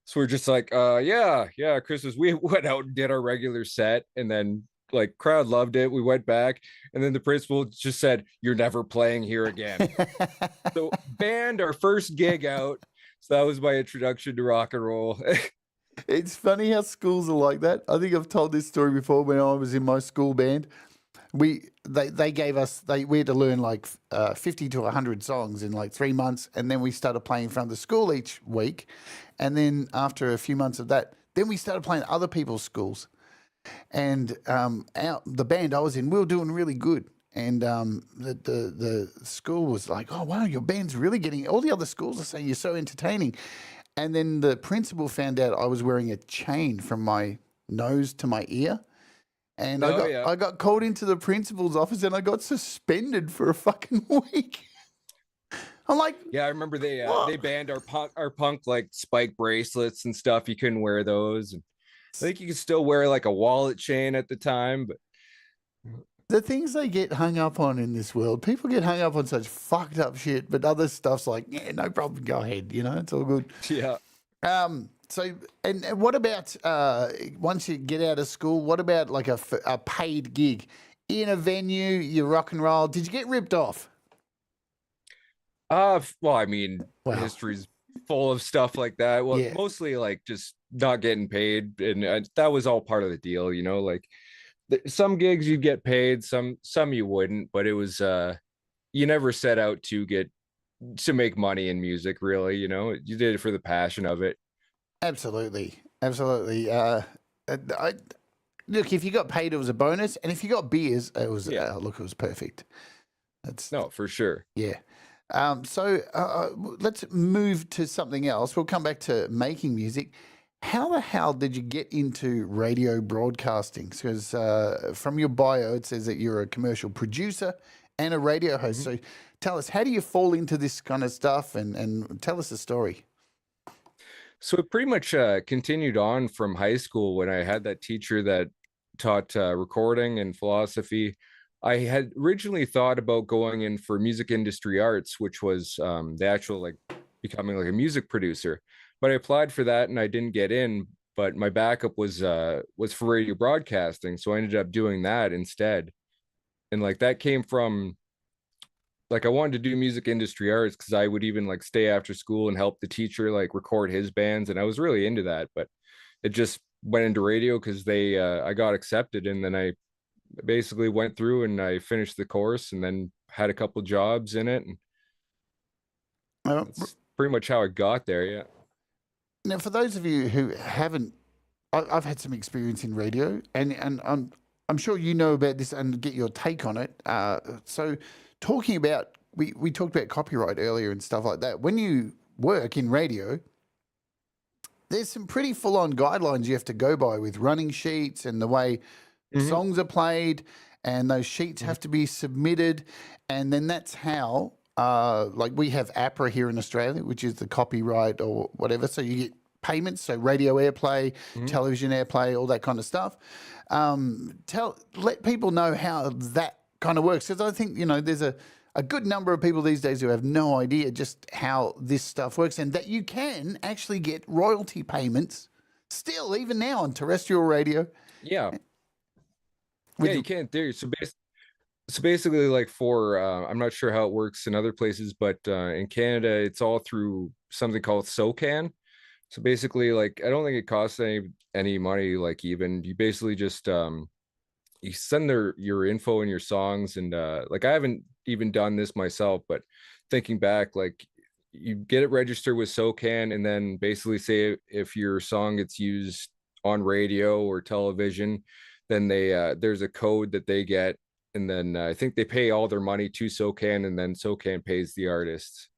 So we're just like, yeah, Christmas. We went out and did our regular set, and then like crowd loved it. We went back, and then the principal just said, "You're never playing here again." So banned our first gig out. So that was my introduction to rock and roll. It's funny how schools are like that. I think I've told this story before. When I was in my school band, they gave us we had to learn like 50 to 100 songs in like 3 months, and then we started playing in front of the school each week, and then after a few months of that, then we started playing other people's schools. And the band I was in, we were doing really good. And the school was like, "Oh, wow, your band's really getting..." All the other schools are saying you're so entertaining. And then the principal found out I was wearing a chain from my nose to my ear. And I got called into the principal's office, and I got suspended for a fucking week. I'm like, yeah, I remember they banned our punk like spike bracelets and stuff. You couldn't wear those. And I think you could still wear like a wallet chain at the time, but the things they get hung up on in this world, people get hung up on such fucked up shit, but other stuff's like, yeah, no problem, go ahead, it's all good. Yeah. So, and what about once you get out of school, what about like a paid gig in a venue, you rock and roll? Did you get ripped off? Well, I mean, history's full of stuff like that. Well, mostly like just not getting paid, and that was all part of the deal, like some gigs you'd get paid, some you wouldn't, but it was you never set out to make money in music, really. You did it for the passion of it. Absolutely. Look, if you got paid, it was a bonus, and if you got beers, it was it was perfect. No, for sure. Yeah. So let's move to something else. We'll come back to making music. How the hell did you get into radio broadcasting? Because from your bio, it says that you're a commercial producer and a radio host. Mm-hmm. So tell us, how do you fall into this kind of stuff, and tell us the story. So it pretty much continued on from high school when I had that teacher that taught recording and philosophy. I had originally thought about going in for music industry arts, which was the actual becoming like a music producer. But I applied for that and I didn't get in. But my backup was for radio broadcasting, so I ended up doing that instead. And like that came from like I wanted to do music industry arts because I would even like stay after school and help the teacher like record his bands, and I was really into that. But it just went into radio because they I got accepted, and then I basically went through and I finished the course and then had a couple jobs in it, and that's pretty much how I got there. Yeah. Now, for those of you who haven't, I've had some experience in radio, and I'm sure you know about this and get your take on it. So, talking about we talked about copyright earlier and stuff like that. When you work in radio, there's some pretty full-on guidelines you have to go by with running sheets and the way songs are played, and those sheets have to be submitted, and then that's how. Like we have APRA here in Australia, which is the copyright or whatever. So you get payments, so radio airplay, television airplay, all that kind of stuff. Let people know how that kind of works, because I think there's a good number of people these days who have no idea just how this stuff works, and that you can actually get royalty payments still, even now on terrestrial radio. Yeah. Yeah, you can't do so basically like for I'm not sure how it works in other places, but in Canada it's all through something called SOCAN. So basically, like, I don't think it costs any money. Like, even you basically just you send your info and your songs, and like I haven't even done this myself, but thinking back, like you get it registered with SOCAN, and then basically say if your song gets used on radio or television, then they there's a code that they get, and then I think they pay all their money to SOCAN, and then SOCAN pays the artists.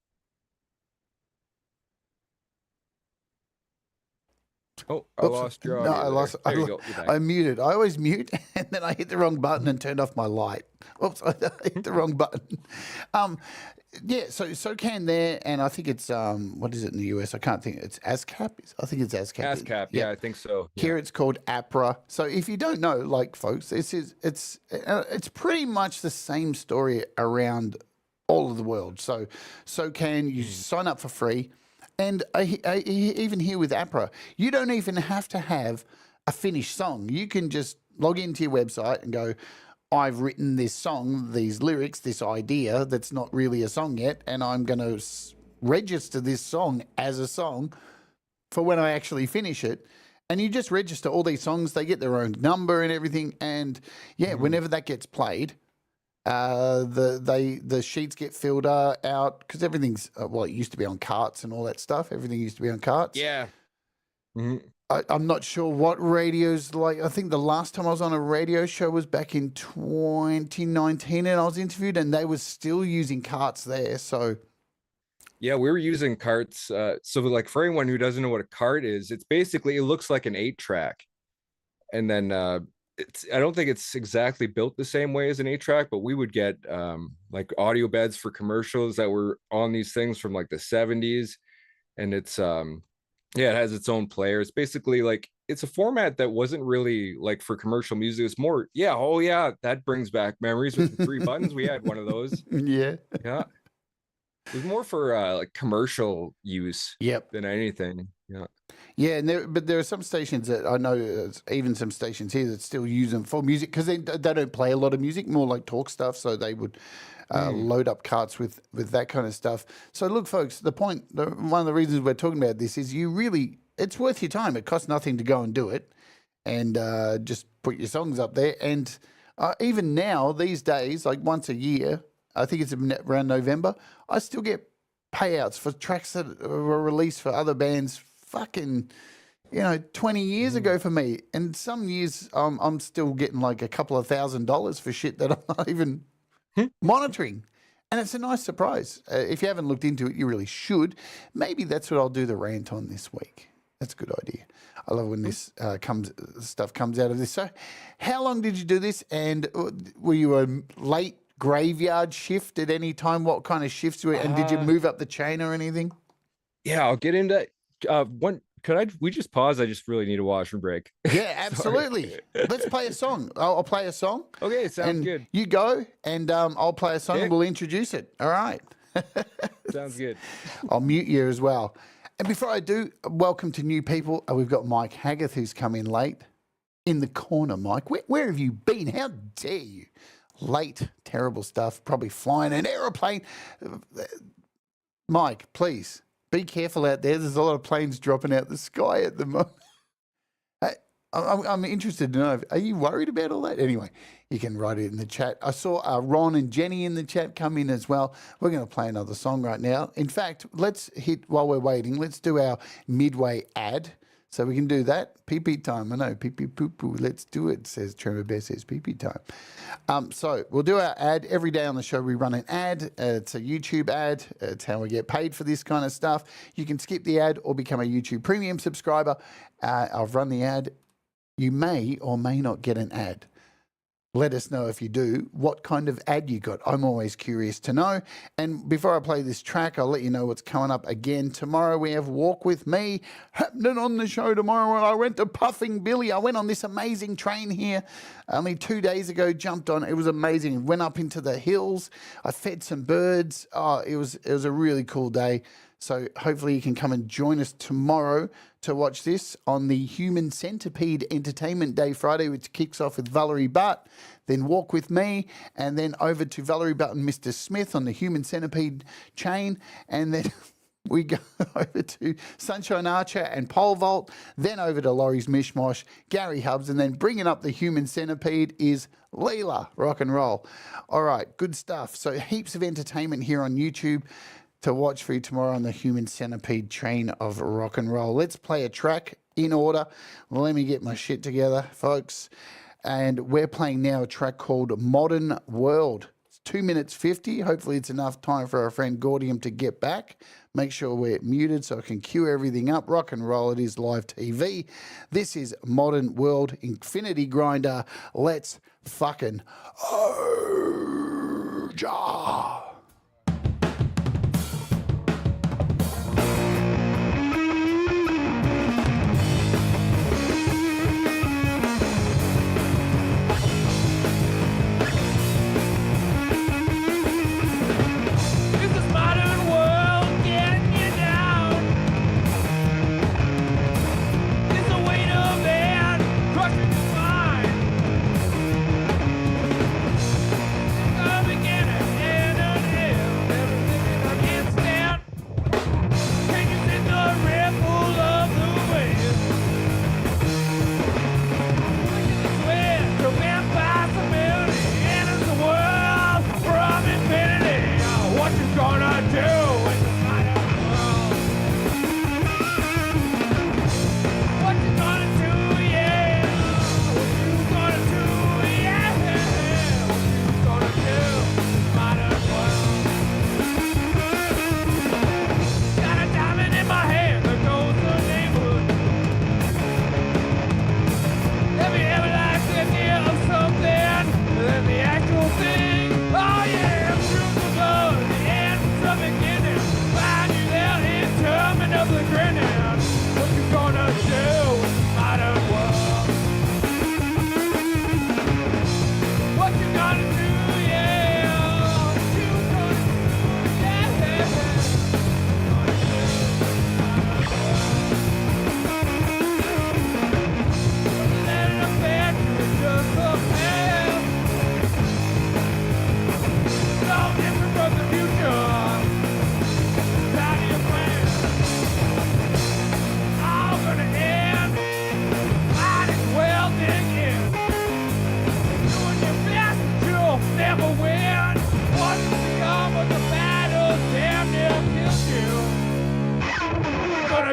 Oh, I lost your audio. No, I lost. There you go. I muted. I always mute, and then I hit the wrong button and turned off my light. Oops, I hit the wrong button. Yeah, so SOCAN there, and I think it's what is it in the US? I can't think. It's ASCAP. I think it's ASCAP. ASCAP. Yeah, I think so. Here it's called APRA. So if you don't know, like folks, it's pretty much the same story around all of the world. So SOCAN, you sign up for free. And even here with APRA, you don't even have to have a finished song. You can just log into your website and go, I've written this song, these lyrics, this idea that's not really a song yet, and I'm going to register this song as a song for when I actually finish it. And you just register all these songs. They get their own number and everything. And, yeah, whenever that gets played, the sheets get filled out, because everything's it used to be on carts and all that stuff. Everything used to be on carts. Yeah. I'm not sure what radio's like. I think the last time I was on a radio show was back in 2019, and I was interviewed, and they were still using carts there. So yeah, we were using carts. So like for anyone who doesn't know what a cart is, it's basically, it looks like an 8-track, and then I don't think it's exactly built the same way as an 8-track, but we would get like audio beds for commercials that were on these things from like the 70s. And it's it has its own player. It's basically like, it's a format that wasn't really like for commercial music. It's more, that brings back memories with the 3 buttons. We had one of those. Yeah. It was more for like commercial use than anything. Yeah, but there are some stations that I know, even some stations here that still use them for music, because they don't play a lot of music, more like talk stuff. So they would load up carts with that kind of stuff. So look, folks, one of the reasons we're talking about this is it's worth your time. It costs nothing to go and do it, and just put your songs up there. And even now, these days, like once a year, I think it's around November, I still get payouts for tracks that were released for other bands fucking 20 years ago for me. And some years I'm still getting like a couple of $1,000s for shit that I'm not even monitoring. And it's a nice surprise. If you haven't looked into it, you really should. Maybe that's what I'll do the rant on this week. That's a good idea. I love when this stuff comes out of this. So how long did you do this? And were you a late graveyard shift at any time? What kind of shifts were, and did you move up the chain or anything? Yeah, I'll get into we just pause? I just really need a washroom break. Yeah, absolutely. Let's play a song. I'll play a song. Okay, sounds good. You go, and I'll play a song, and we'll introduce it. All right. Sounds good. I'll mute you as well. And before I do, welcome to new people. We've got Mike Haggarth, who's come in late. In the corner, Mike. Where have you been? How dare you? Late, terrible stuff. Probably flying an aeroplane. Mike, please, be careful out there. There's a lot of planes dropping out the sky at the moment. I'm interested to know, are you worried about all that? Anyway, you can write it in the chat. I saw Ron and Jenny in the chat come in as well. We're going to play another song right now. In fact, let's hit, while we're waiting, let's do our midway ad. So we can do that. Pee-pee time. I know, pee-pee poo-poo. Let's do it, says Trevor Bear says pee-pee time. So we'll do our ad. Every day on the show we run an ad. It's a YouTube ad. It's how we get paid for this kind of stuff. You can skip the ad or become a YouTube premium subscriber. I've run the ad. You may or may not get an ad. Let us know if you do, what kind of ad you got. I'm always curious to know. And before I play this track, I'll let you know what's coming up again. Tomorrow we have Walk With Me happening on the show tomorrow. I went to Puffing Billy. I went on this amazing train here only 2 days ago, jumped on. It was amazing. Went up into the hills. I fed some birds. Oh, it was a really cool day. So hopefully you can come and join us tomorrow to watch this on the Human Centipede Entertainment Day Friday, which kicks off with Valerie Butt, then Walk With Me, and then over to Valerie Butt and Mr. Smith on the Human Centipede chain, and then we go over to Sunshine Archer and Pole Vault, then over to Laurie's Mishmosh, Gary Hubbs, and then bringing up the Human Centipede is Leela, rock and roll. All right, good stuff. So heaps of entertainment here on YouTube to watch for you tomorrow on the Human Centipede train of rock and roll. Let's play a track in order. Let me get my shit together, folks. And we're playing now a track called Modern World. It's 2 minutes 50. Hopefully it's enough time for our friend Gortium to get back. Make sure we're muted so I can cue everything up. Rock and roll, it is live TV. This is Modern World Infinity Grinder. Let's fucking ja.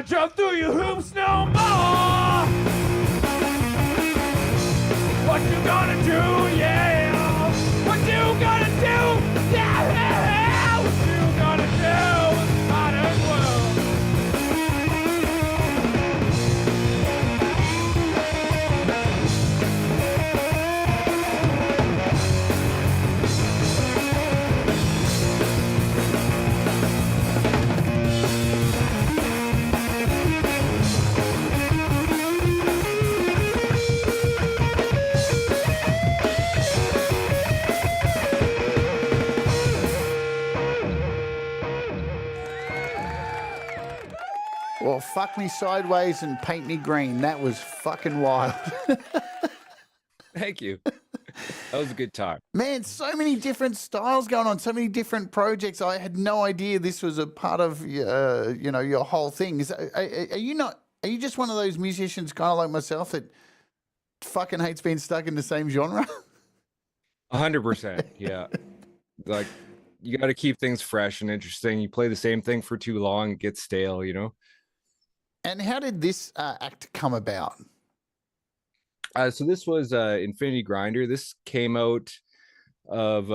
Jump through your hoops no more. What you gonna do? Yeah. What you gonna do? Yeah. What you gonna do? Modern world. or Fuck Me Sideways and Paint Me Green. That was fucking wild. Thank you. That was a good time. Man, so many different styles going on, so many different projects. I had no idea this was a part of your whole thing. Are you not? Are you just one of those musicians, kind of like myself, that fucking hates being stuck in the same genre? 100%. Yeah. Like, you got to keep things fresh and interesting. You play the same thing for too long, it gets stale, you know? And how did this act come about? So this was Infinity Grinder. This came out of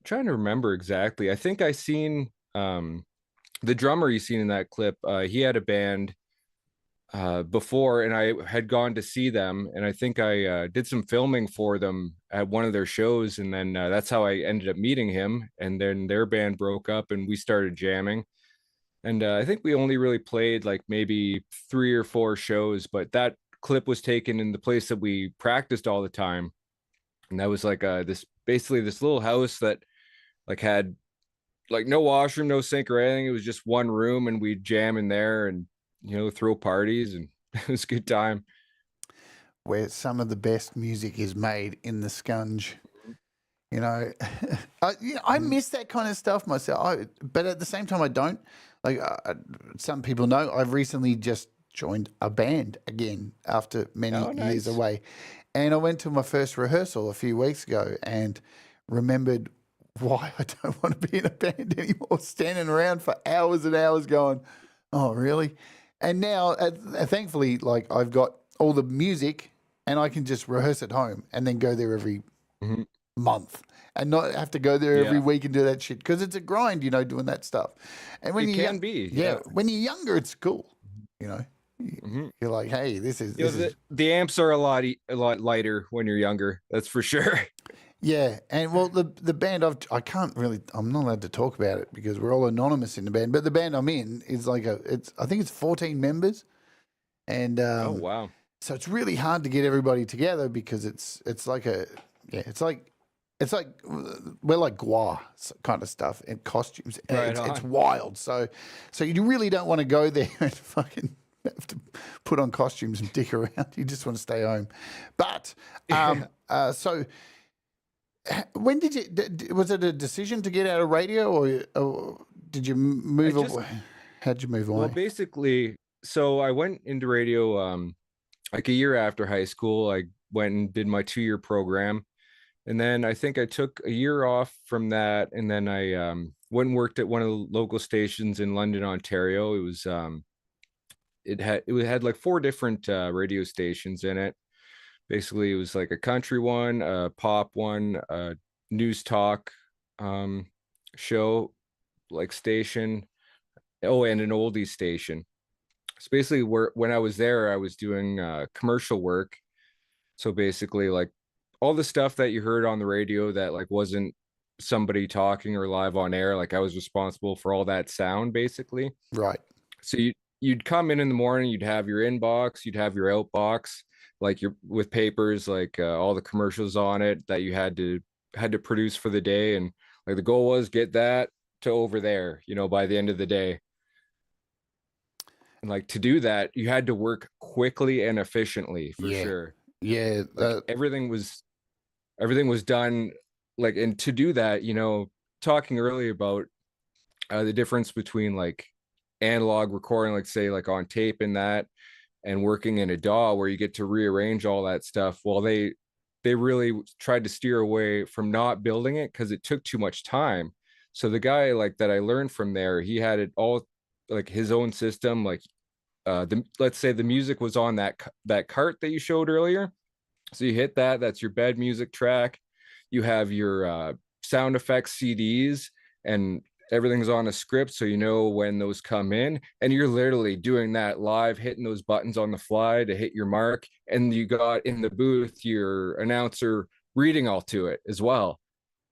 trying to remember exactly. I think I seen the drummer you seen in that clip. He had a band before, and I had gone to see them, and I think I did some filming for them at one of their shows, and then that's how I ended up meeting him. And then their band broke up, and we started jamming. And I think we only really played like maybe 3 or 4 shows, but that clip was taken in the place that we practiced all the time. And that was like this little house that like had like no washroom, no sink or anything. It was just one room, and we'd jam in there and, you know, throw parties, and it was a good time. Where some of the best music is made in the scunge. You know, I miss that kind of stuff myself. But at the same time, I don't. Like some people know, I've recently just joined a band again after many years away. And I went to my first rehearsal a few weeks ago and remembered why I don't want to be in a band anymore, standing around for hours and hours going, oh, really? And now, thankfully, like I've got all the music and I can just rehearse at home and then go there every month and not have to go there every week and do that shit, because it's a grind, you know, doing that stuff. And when when you're younger, it's cool, you know. You're like, hey, this is the amps are a lot lighter when you're younger. That's for sure. Yeah, and well, the band I'm not allowed to talk about it because we're all anonymous in the band. But the band I'm in is like I think it's 14 members, and oh wow, so it's really hard to get everybody together because it's like we're like gua kind of stuff and costumes. And it's wild. So you really don't want to go there and fucking have to put on costumes and dick around. You just want to stay home. But so when did you? Was it a decision to get out of radio, or did you move away? How'd you move away? Well, basically, so I went into radio like a year after high school. I went and did my 2-year program. And then I think I took a year off from that, and then I went and worked at one of the local stations in London, Ontario. It was it had like 4 different radio stations in it. Basically, it was like a country one, a pop one, a news talk show like station, and an oldies station. So basically, when I was there, I was doing commercial work. So basically, like all the stuff that you heard on the radio that like wasn't somebody talking or live on air, like I was responsible for all that sound basically. Right. So you'd come in the morning, you'd have your inbox, you'd have your outbox, like with papers, like all the commercials on it that you had to produce for the day. And like the goal was get that to over there, you know, by the end of the day. And like to do that, you had to work quickly and efficiently for sure. Yeah. Like everything was done like, and to do that, you know, talking earlier about the difference between like analog recording, like say like on tape and that, and working in a DAW where you get to rearrange all that stuff. Well, they really tried to steer away from not building it because it took too much time. So the guy like that I learned from there, he had it all like his own system. Like let's say the music was on that cart that you showed earlier. So you hit that, that's your bed music track. You have your sound effects CDs, and everything's on a script, so you know when those come in, and you're literally doing that live, hitting those buttons on the fly to hit your mark. And you got in the booth your announcer reading all to it as well.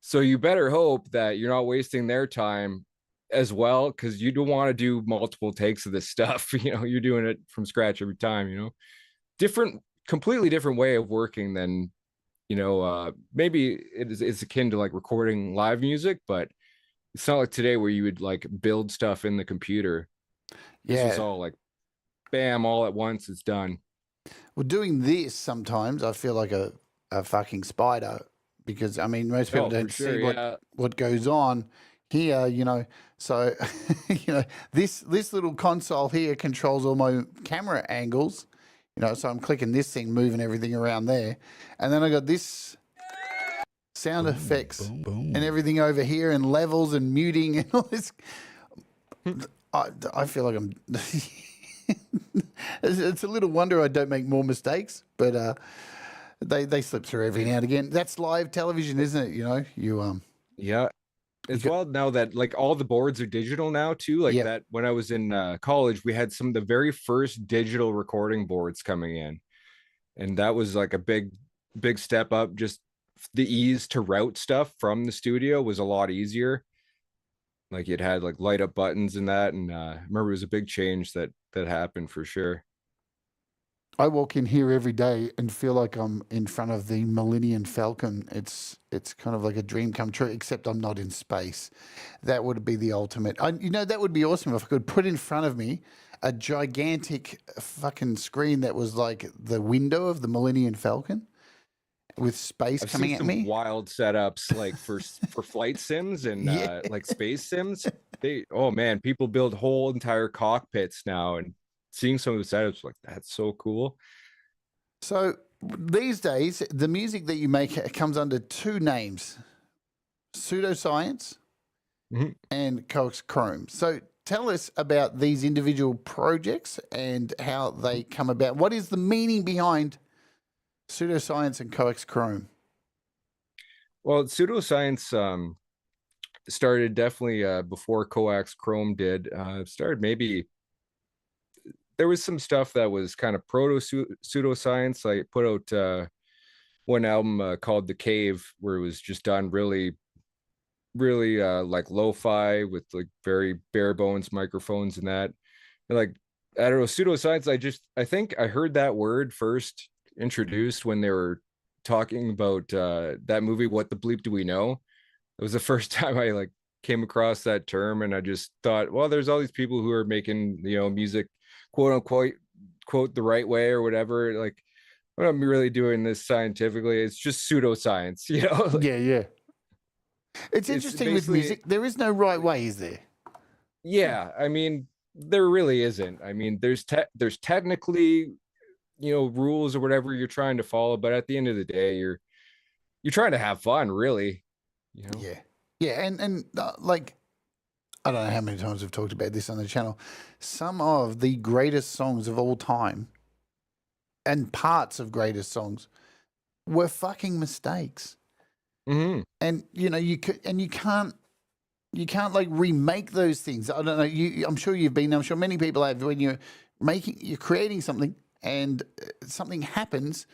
So you better hope that you're not wasting their time as well, because you don't want to do multiple takes of this stuff. You know, you're doing it from scratch every time, you know. Completely different way of working than, you know, maybe it's akin to like recording live music, but it's not like today where you would like build stuff in the computer. This was Yeah. all like, bam, all at once. It's done. Well, doing this sometimes I feel like a fucking spider because I mean most people Oh, for don't sure. see Yeah. what goes on here, you know. So you know this little console here controls all my camera angles, you know. So I'm clicking this thing, moving everything around there, and then I got this sound effects and everything over here and levels and muting and all this. I feel like I'm. It's a little wonder I don't make more mistakes, but they slip through every now and again. That's live television, isn't it? You know, Yeah. It's wild now that like all the boards are digital now too. Like Yeah. that when I was in college, we had some of the very first digital recording boards coming in. And that was like a big step up. Just the ease to route stuff from the studio was a lot easier. Like it had like light up buttons and that. And I remember it was a big change that happened for sure. I walk in here every day and feel like I'm in front of the Millennium Falcon. It's kind of like a dream come true, except I'm not in space. That would be the ultimate. You know, that would be awesome if I could put in front of me a gigantic fucking screen that was like the window of the Millennium Falcon with space I've coming seen at some me. wild setups like for flight sims and Yeah. like space sims. Oh man, people build whole entire cockpits now, and seeing some of the setups like that's so cool. So these days, the music that you make comes under two names: pseudoscience Mhm. and Coax Chrome. So tell us about these individual projects and how they come about. What is the meaning behind pseudoscience and Coax Chrome? Well, pseudoscience started definitely before Coax Chrome did. Started maybe there was some stuff that was kind of proto pseudoscience. I put out one album called The Cave, where it was just done really like lo-fi with like very bare bones microphones and that. And like I don't know, pseudoscience. I think I heard that word first introduced when they were talking about that movie What the Bleep Do We Know. It was the first time I like came across that term, and I just thought, well, there's all these people who are making, you know, music quote unquote quote the right way or whatever. Like I'm not really doing this scientifically. It's just pseudoscience, you know. Like, Yeah. It's it's interesting with basically music. There is no right way, is there? yeah. I mean, there really isn't. I mean, there's technically, you know, rules or whatever you're trying to follow, but at the end of the day, you're trying to have fun, really. You know. Yeah, and like I don't know how many times we've talked about this on the channel. Some of the greatest songs of all time and parts of greatest songs were fucking mistakes. Mm-hmm. And you know, you can't like remake those things. I don't know. I'm sure you've been. I'm sure many people have. When you're creating something, and something happens,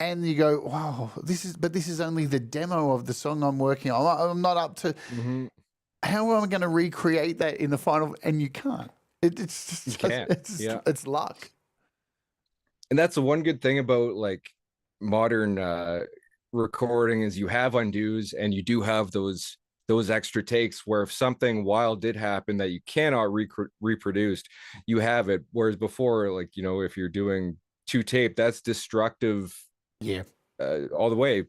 and you go, "Wow, this is only the demo of the song I'm working on. I'm not up to. Mm-hmm. How am I going to recreate that in the final?" And you can't. It's just You can't. it's luck. And that's the one good thing about like modern recording is you have undos, and you do have those extra takes where if something wild did happen that you cannot reproduce, you have it. Whereas before, like, you know, if you're doing two tape, that's destructive. Yeah. All the way.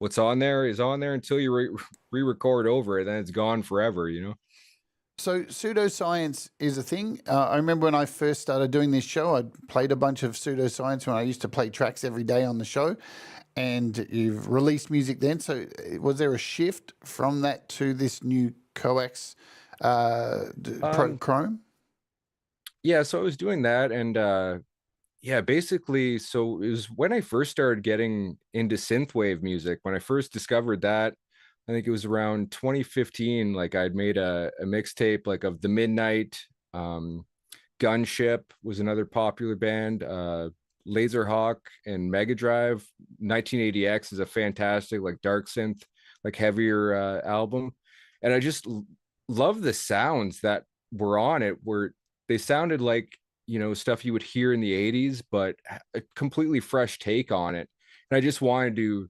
What's on there is on there until you re-record over it, then it's gone forever, you know. So pseudoscience is a thing. I remember when I first started doing this show, I played a bunch of pseudoscience when I used to play tracks every day on the show, and you've released music then. So was there a shift from that to this new Coax Chrome? Yeah, so I was doing that, and yeah, basically, so it was when I first started getting into synthwave music. When I first discovered that, I think it was around 2015. Like I'd made a mixtape like of the Midnight, Gunship was another popular band, Laserhawk and Mega Drive. 1980X is a fantastic like dark synth, like heavier album, and I just love the sounds that were on it. Where they sounded like, you know, stuff you would hear in the 80s, but a completely fresh take on it. And I just wanted to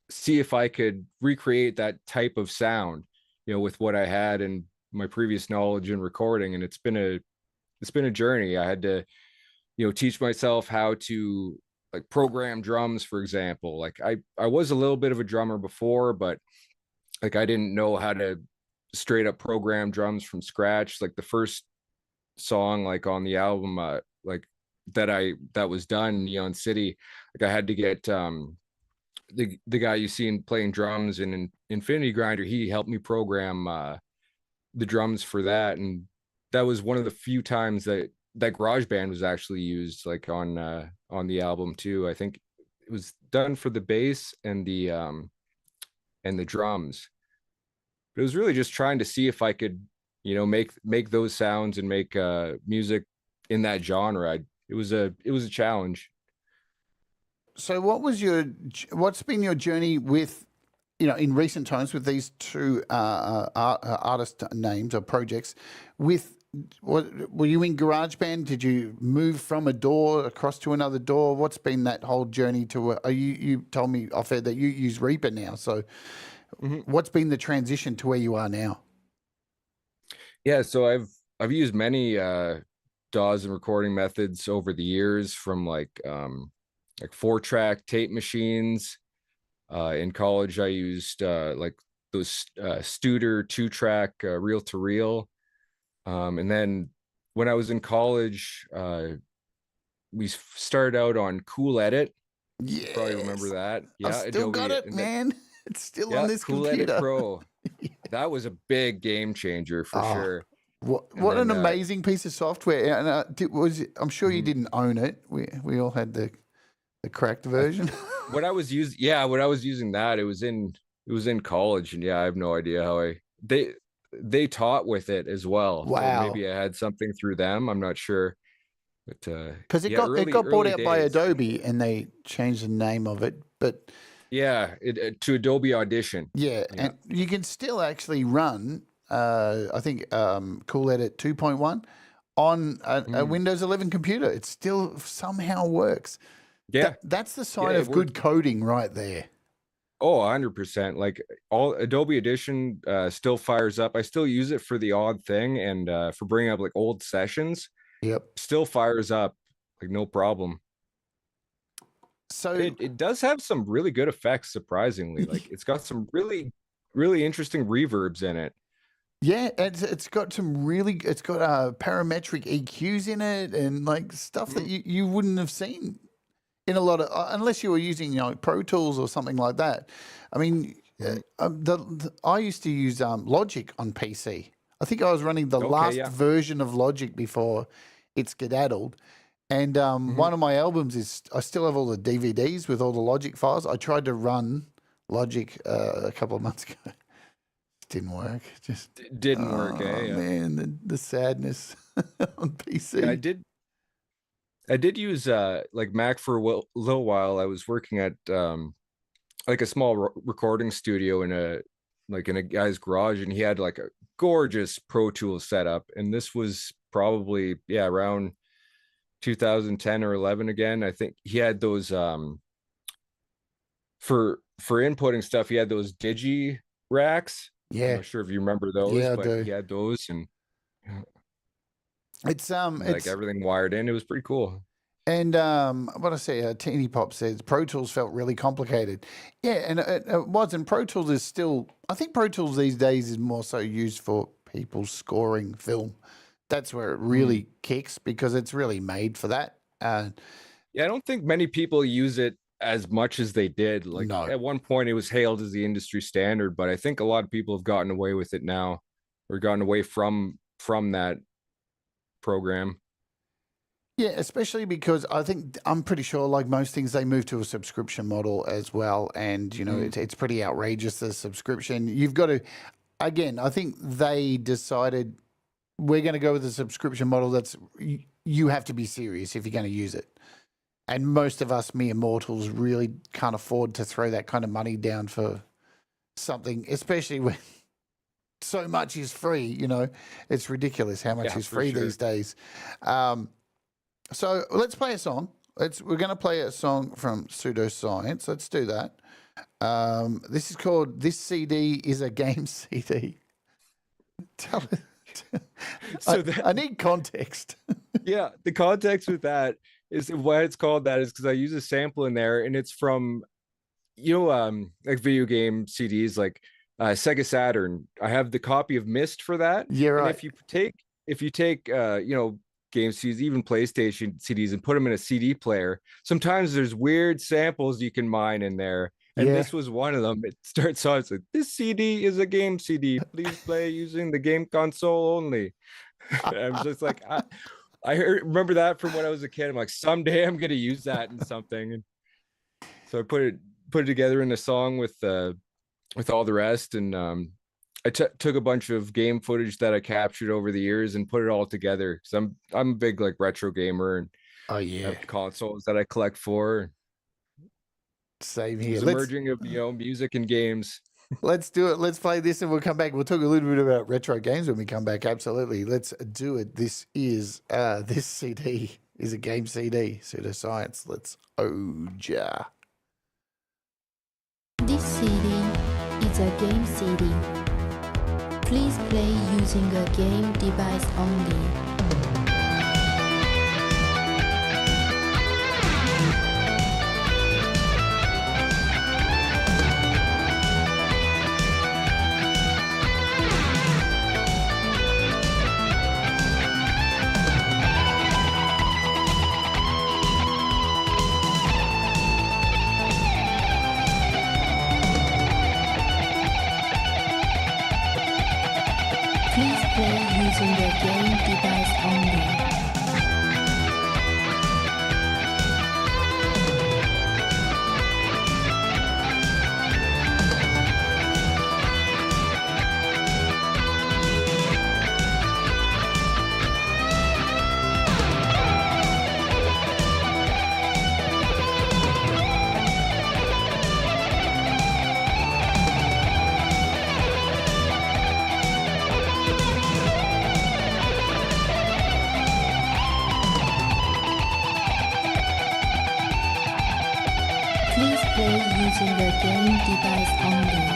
see if I could recreate that type of sound, you know, with what I had and my previous knowledge in recording. And it's been been a journey. I had to, teach myself how to like program drums, for example. Like I was a little bit of a drummer before, but like I didn't know how to straight up program drums from scratch. Like the first song like on the album like that was done, Neon City, like I had to get the guy you seen playing drums in Infinity Grinder. He helped me program the drums for that, and that was one of the few times that GarageBand was actually used, like on the album too. I think it was done for the bass and the drums. But it was really just trying to see if I could, make those sounds and make music in that genre. It was a challenge. So what's been your journey with, in recent times with these two artist names or projects? What were you in GarageBand? Did you move from a DAW across to another DAW? What's been that whole journey to? You told me off air that you use Reaper now. So, what's been the transition to where you are now? Yeah, so I've used many DAWs and recording methods over the years, from like 4-track tape machines. In college, I used like those Studer 2-track reel to reel. And then when I was in college, we started out on Cool Edit. Yeah, Probably remember that. Yeah, I've still Adobe, got it, man. It's still on this Cool computer. Edit Pro. That was a big game changer for sure. What an amazing piece of software! And I'm sure you didn't own it. We all had the cracked version. When I was using that, it was in college, and I have no idea how they taught with it as well. Wow. So maybe I had something through them. I'm not sure. But because it got bought out by Adobe, and they changed the name of it. But to Adobe Audition. Yeah, and you can still actually run, I think, Cool Edit 2.1 on a Windows 11 computer. It still somehow works. Yeah, that's the sign of good coding right there. Oh, 100%. Like all Adobe Audition still fires up. I still use it for the odd thing, and for bringing up like old sessions. Yep, still fires up, like no problem. So it does have some really good effects, surprisingly. Like it's got some really, really interesting reverbs in it. Yeah, it's got parametric EQs in it, and like stuff that you wouldn't have seen in a lot of, unless you were using Pro Tools or something like that. I mean, I used to use Logic on PC. I think I was running the last version of Logic before it skedaddled. And one of my albums is, I still have all the DVDs with all the Logic files. I tried to run Logic a couple of months ago. It didn't work. Just didn't work. Yeah. Man, the sadness on PC. Yeah, I did use like Mac for a little while. I was working at like a small recording studio in a guy's garage, and he had like a gorgeous Pro Tools setup. And this was probably around 2010 or 11 again. I think he had those for inputting stuff. He had those digi racks. Yeah, I'm not sure if you remember those. Yeah, but he had those, and it's like everything wired in. It was pretty cool. And what I say, Teeny Pop says Pro Tools felt really complicated. Yeah, and it wasn't. Pro Tools is still, I think Pro Tools these days is more so used for people scoring film. That's where it really kicks, because it's really made for that. I don't think many people use it as much as they did. Like at one point it was hailed as the industry standard, but I think a lot of people have gotten away with it now, or gotten away from that program. Yeah, especially because I'm pretty sure, like most things, they move to a subscription model as well. And, it's pretty outrageous, the subscription. You've got to, again, I think they decided we're going to go with a subscription model that's, you have to be serious if you're going to use it. And most of us mere mortals really can't afford to throw that kind of money down for something, especially when so much is free. It's ridiculous how much is free these days. So let's play a song. We're going to play a song from Pseudoscience. Let's do that. This is called "This CD is a Game CD." So I need context. yeah, the context with that is why it's called that is because I use a sample in there, and it's from like video game CDs like Sega Saturn. I have the copy of Myst for that. Yeah, right. And if you take game CDs, even PlayStation CDs, and put them in a CD player, sometimes there's weird samples you can mine in there. And Yeah. this was one of them. It starts off, it's like, this CD is a game CD. Please play using the game console only. I'm just like, remember that from when I was a kid. I'm like, someday I'm gonna use that in something. And so I put it together in a song with all the rest, and I took a bunch of game footage that I captured over the years and put it all together, because I'm a big like retro gamer, and Oh yeah, have consoles that I collect for. Same here. It's merging of music and games. Let's do it. Let's play this, and we'll come back. We'll talk a little bit about retro games when we come back. Absolutely, let's do it. This CD is a game CD. Pseudoscience. Let's oja. This CD is a game CD. Please play using a game device only. Please play using a game device only. Please play using a game device only.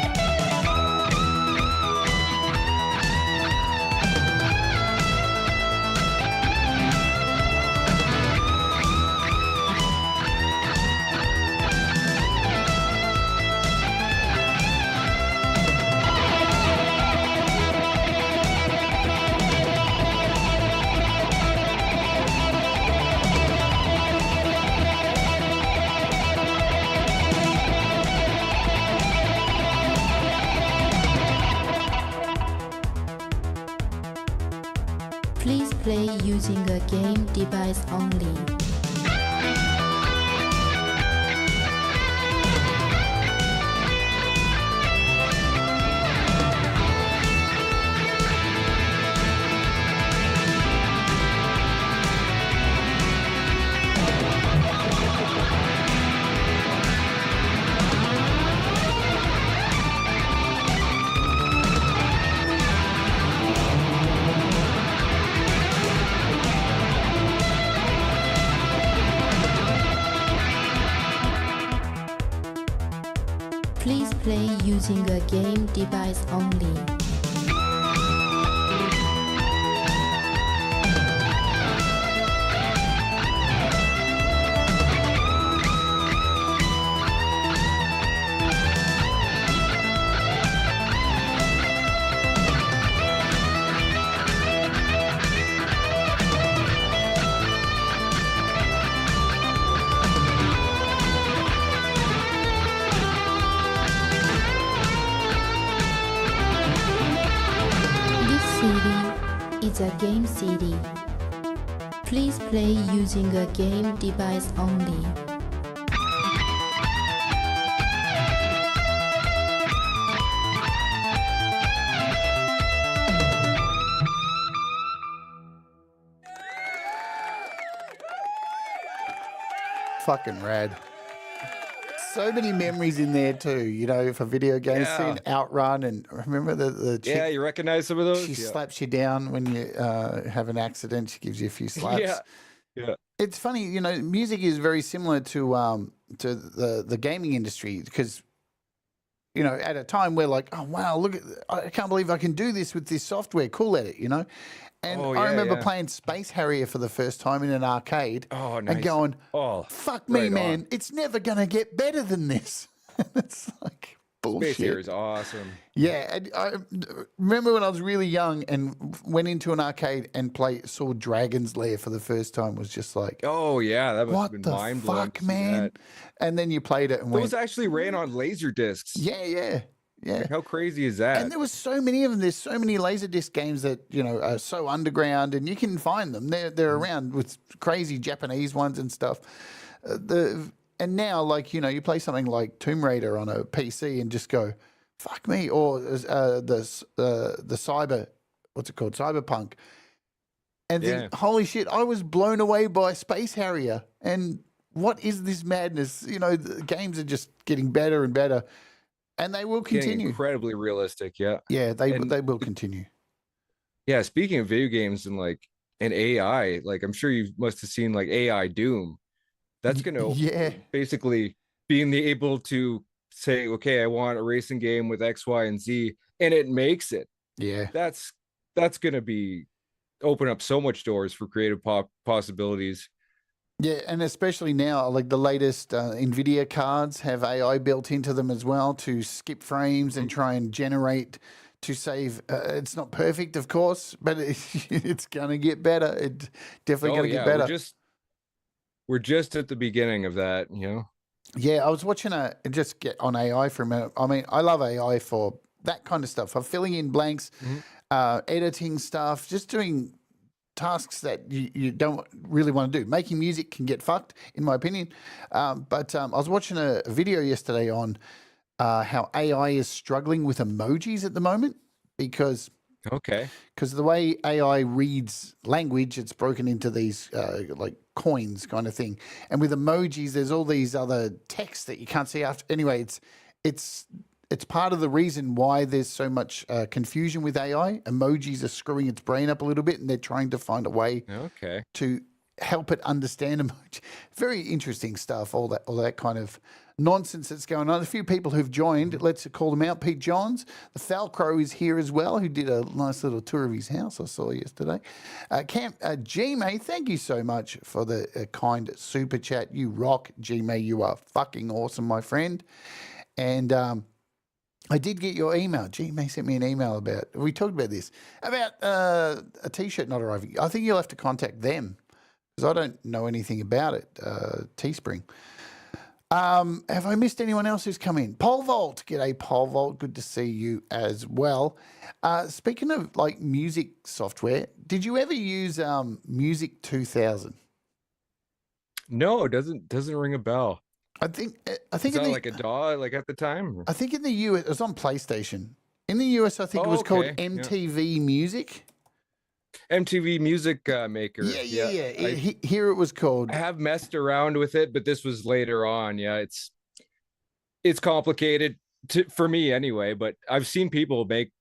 Please play using a game device only. Please play using a game device only. It's a game CD. Please play using a game device only. Fucking rad. So many memories in there too, for video games. Yeah. Seeing Outrun, and remember the chick, Yeah, you recognize some of those? she Yeah. slaps you down when you have an accident. She gives you a few slaps. Yeah. It's funny, music is very similar to the gaming industry, because you know, at a time where like, oh wow, look at, I can't believe I can do this with this software. Cool at it, you know. And Oh, I yeah, remember yeah. playing Space Harrier for the first time in an arcade. Oh, And nice. going, Oh, fuck me, right man, on. it's never gonna get better than this. It's like bullshit. Space Harrier is awesome. Yeah, and I remember when I was really young and went into an arcade and saw Dragon's Lair for the first time. Was just like, Oh yeah, that must have what been the mind blowing. fuck, man? And then you played it and Those went, actually ran on laser discs. yeah. Like, how crazy is that? And there was so many of them. There's so many Laserdisc games that, you know, are so underground, and you can find them. They're around with crazy Japanese ones and stuff. And now, like, you know, you play something like Tomb Raider on a PC and just go, fuck me, or the cyber, what's it called, Cyberpunk, and think, holy shit, I was blown away by Space Harrier. And what is this madness? You know, the games are just getting better and better. And they will Getting continue. incredibly realistic, yeah. Yeah, they will continue. Yeah, speaking of video games and AI, like I'm sure you must have seen like AI Doom. That's gonna basically being able to say, okay, I want a racing game with X, Y, and Z, and it makes it. Yeah. That's gonna be open up so much doors for creative possibilities. Yeah, and especially now, like the latest NVIDIA cards have AI built into them as well to skip frames and try and generate to save. It's not perfect, of course, but it's going to get better. It definitely going to get better. We're just at the beginning of that, you know? Yeah, I was watching just get on AI for a minute. I mean, I love AI for that kind of stuff, for filling in blanks, editing stuff, just doing tasks that you don't really want to do. Making music can get fucked, in my opinion. But I was watching a video yesterday on how AI is struggling with emojis at the moment because the way AI reads language, it's broken into these like coins kind of thing. And with emojis, there's all these other texts that you can't see after. Anyway, it's part of the reason why there's so much confusion with AI. Emojis are screwing its brain up a little bit, and they're trying to find a way to help it understand emoji. Very interesting stuff, all that kind of nonsense that's going on. A few people who've joined, let's call them out. Pete Johns, the Falcrow is here as well, who did a nice little tour of his house I saw yesterday. G-May, thank you so much for the kind super chat. You rock, G-May. You are fucking awesome, my friend. And I did get your email. G-May sent me an email we talked about this, about a T-shirt not arriving. I think you'll have to contact them because I don't know anything about it, Teespring. Have I missed anyone else who's come in? Pole Vault. G'day, Pole Vault. Good to see you as well. Speaking of like music software, did you ever use Music 2000? No, it doesn't ring a bell. I think Is that like a DAW like at the time? I think in the US, it was on PlayStation. In the US, I think it was called MTV Music. MTV Music Maker. Yeah. Here it was called. I have messed around with it, but this was later on. Yeah, it's complicated for me anyway, but I've seen people make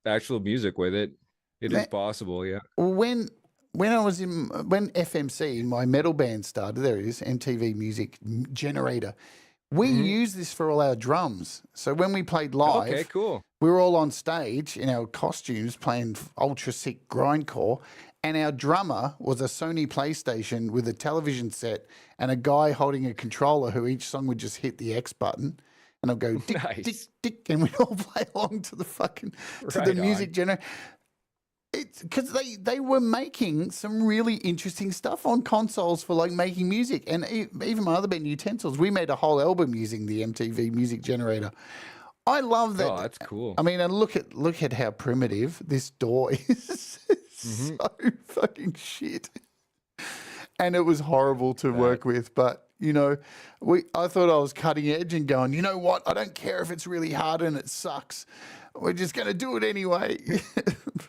actual music with it. It is possible, yeah. When FMC, my metal band, started, there it is, MTV Music Generator. We used this for all our drums. So when we played live, okay, cool. We were all on stage in our costumes playing ultra sick grindcore, and our drummer was a Sony PlayStation with a television set and a guy holding a controller who each song would just hit the X button, and I'll go dick, dick, dick, and we'd all play along to the music generator. It's because they were making some really interesting stuff on consoles for like making music, and even my other band, Utensils, we made a whole album using the MTV Music Generator. I love that. Oh, that's cool. I mean, and look at how primitive this DAW is. It's so fucking shit, and it was horrible to work with. But you know, I thought I was cutting edge and going, you know what? I don't care if it's really hard and it sucks. We're just going to do it anyway.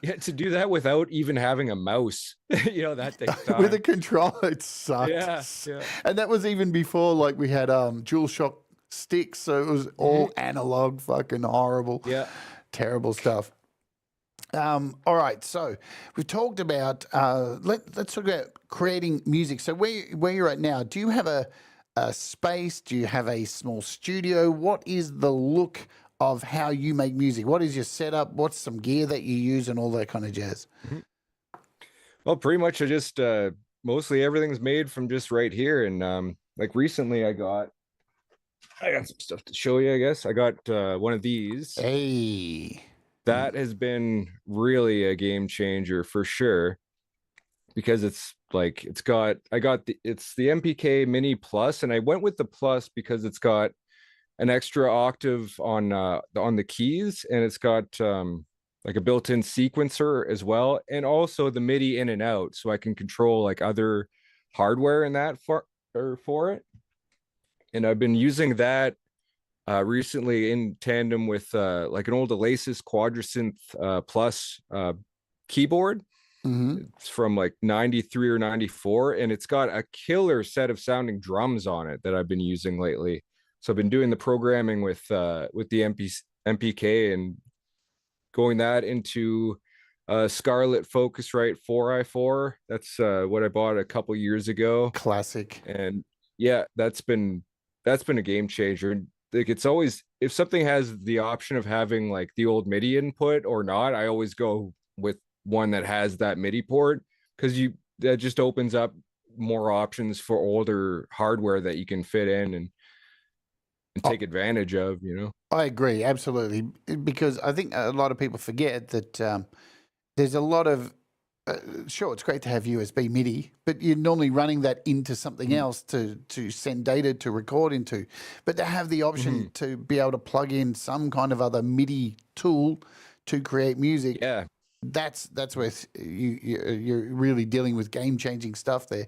Yeah, to do that without even having a mouse, you know, that takes time. With a controller, it sucked. Yeah. And that was even before, like, we had DualShock sticks, so it was all analog, fucking horrible. Yeah. Terrible stuff. All right, so we've talked about, let's talk about creating music. So where you're at now, do you have a space? Do you have a small studio? What is the look of how you make music. What is your setup? What's some gear that you use and all that kind of jazz? Well, pretty much I just mostly everything's made from just right here. And like recently I got some stuff to show you, I guess. I got one of these. Hey. That has been really a game changer for sure, because it's like it's the MPK Mini Plus, and I went with the Plus because it's got an extra octave on the keys, and it's got like a built-in sequencer as well, and also the MIDI in and out, so I can control like other hardware in that for it. And I've been using that recently in tandem with like an old Elasis Quadrasynth Plus keyboard. It's from like 93 or 94, and it's got a killer set of sounding drums on it that I've been using lately. So I've been doing the programming with the MPK and going that into Scarlett Focusrite 4i4. That's what I bought a couple years ago. Classic. And yeah, that's been a game changer. Like, it's always, if something has the option of having like the old MIDI input or not, I always go with one that has that MIDI port, because that just opens up more options for older hardware that you can fit in and take advantage of, you know. I agree, absolutely, because I think a lot of people forget that there's a lot of sure, it's great to have USB MIDI, but you're normally running that into something else to send data to record into. But to have the option to be able to plug in some kind of other MIDI tool to create music, yeah, that's where you're really dealing with game-changing stuff there.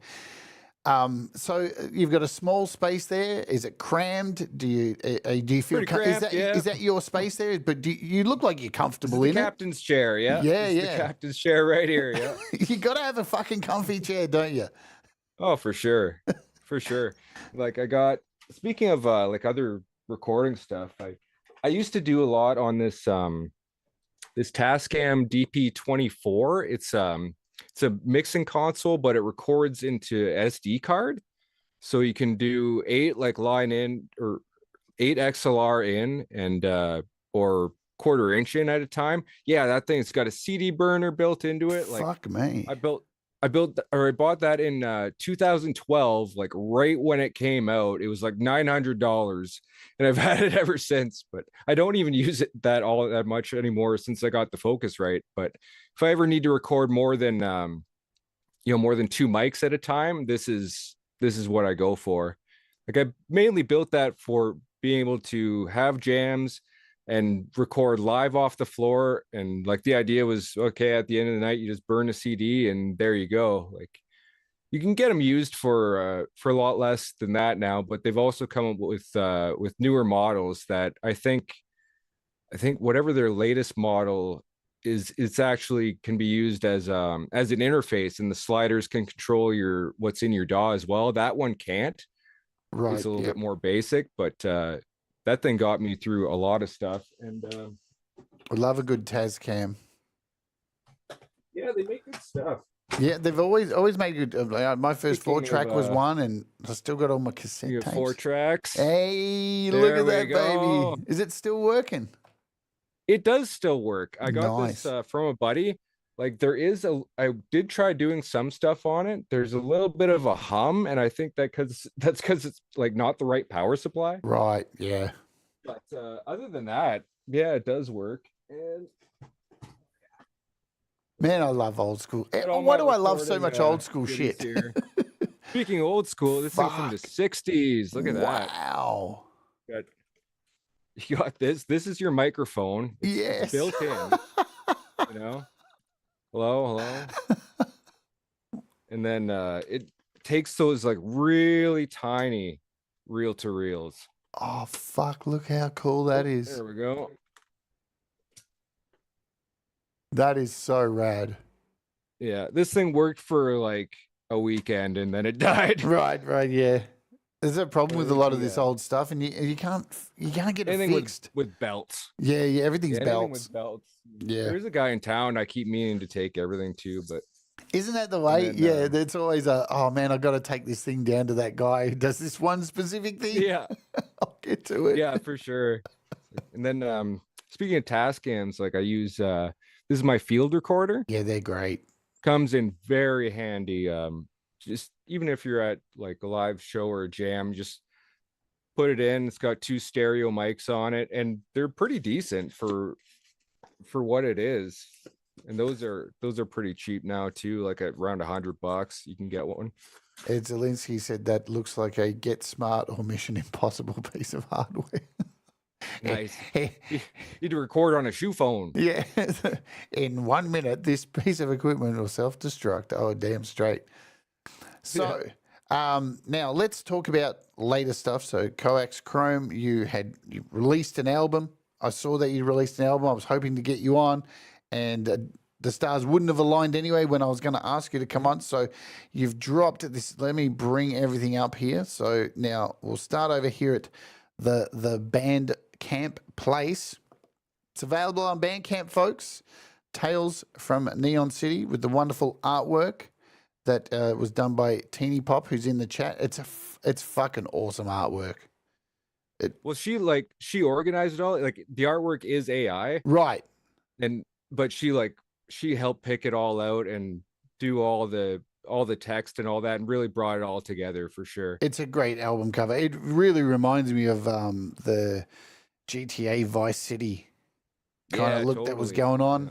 So you've got a small space there. Is it crammed? Do you feel cramped, is that your space there? But you look like you're comfortable in it. Captain's chair, yeah. Yeah. The captain's chair right here, yeah. You got to have a fucking comfy chair, don't you? Oh, for sure. For sure. Like speaking of like other recording stuff, I used to do a lot on this Tascam DP24. It's a mixing console, but it records into SD card. So you can do 8 like line in or 8 XLR in and or quarter inch in at a time. Yeah, that thing's got a CD burner built into it. Like, fuck me. I bought that in 2012, like right when it came out. It was like $900, and I've had it ever since. But I don't even use it that much anymore since I got the Focusrite. But if I ever need to record more than more than 2 mics at a time, this is what I go for. Like, I mainly built that for being able to have jams and record live off the floor. And like, the idea was, okay, at the end of the night, you just burn a CD and there you go. Like, you can get them used for a lot less than that now, but they've also come up with newer models that I think whatever their latest model is, it's actually can be used as an interface, and the sliders can control what's in your DAW as well. That one can't. Right. It's a little bit more basic, but that thing got me through a lot of stuff. And I love a good Tascam. Yeah, they make good stuff. Yeah, they've always made good. My first 4-track was one, and I still got all my cassette You tapes. have 4 tracks. Hey, There look at we that, go. baby! Is it still working? It does still work. I got Nice. this from a buddy. Like, I did try doing some stuff on it. There's a little bit of a hum, and I think that's because it's like not the right power supply. Right. Yeah. But other than that, yeah, it does work. And Man, I love old school. all Why my do I love so recording, much old school goodies shit? here. Speaking of old school, this thing's from the Fuck. 60s. Look at that. Wow. You got this. This is your microphone. It's Yes. built in. You know. Hello. And then it takes those like really tiny reel to reels. Oh fuck! Look how cool that is. There we go. That is so rad. Yeah, this thing worked for like a weekend and then it died. Right. Yeah. There's a problem with a lot of this Yeah. old stuff, and you can't get it Anything fixed. with belts. Yeah. Everything's Yeah, anything belts. with belts. Yeah. There's a guy in town I keep meaning to take everything to, but Isn't that the way? then, Yeah, there's always oh man, I got to take this thing down to that guy who does this one specific thing. yeah. I'll get to it. Yeah, for sure. And then speaking of Tascams, like I use this is my field recorder. Yeah, they're great. Comes in very handy. Just even if you're at like a live show or a jam, just put it in. It's got 2 stereo mics on it, and they're pretty decent for what it is. And those are pretty cheap now too, like at around $100 you can get one. Ed Zielinski said that looks like a Get Smart or Mission Impossible piece of hardware. Nice. You need to record on a shoe phone. Yeah. In 1 minute, this piece of equipment will self-destruct. Oh, damn straight. So now let's talk about later stuff. So Coax Chrome, you released an album. I saw that you released an album. I was hoping to get you on, and the stars wouldn't have aligned anyway when I was going to ask you to come on. So you've dropped this. Let me bring everything up here. So now we'll start over here at the Bandcamp place. It's available on Bandcamp, folks. Tales from Neon City with the wonderful artwork that was done by Teeny Pop, who's in the chat. It's fucking awesome artwork. Well, she organized it all. Like the artwork is AI, Right. But she helped pick it all out and do all the text and all that, and really brought it all together for sure. It's a great album cover. It really reminds me of the GTA Vice City kind of look that was going on. Yeah.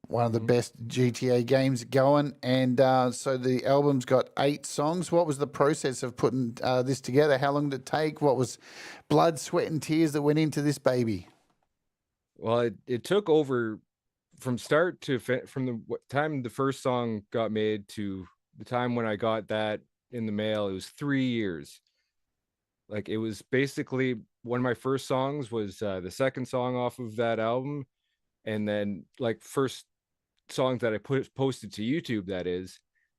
One of the best GTA games going. And so the album's got 8 songs. What was the process of putting this together? How long did it take? What was blood, sweat, and tears that went into this baby? Well, it took over from start to from the time the first song got made to the time when I got that in the mail. It was 3 years. Like it was basically one of my first songs was the second song off of that album, and then like first songs that I posted to YouTube, that is.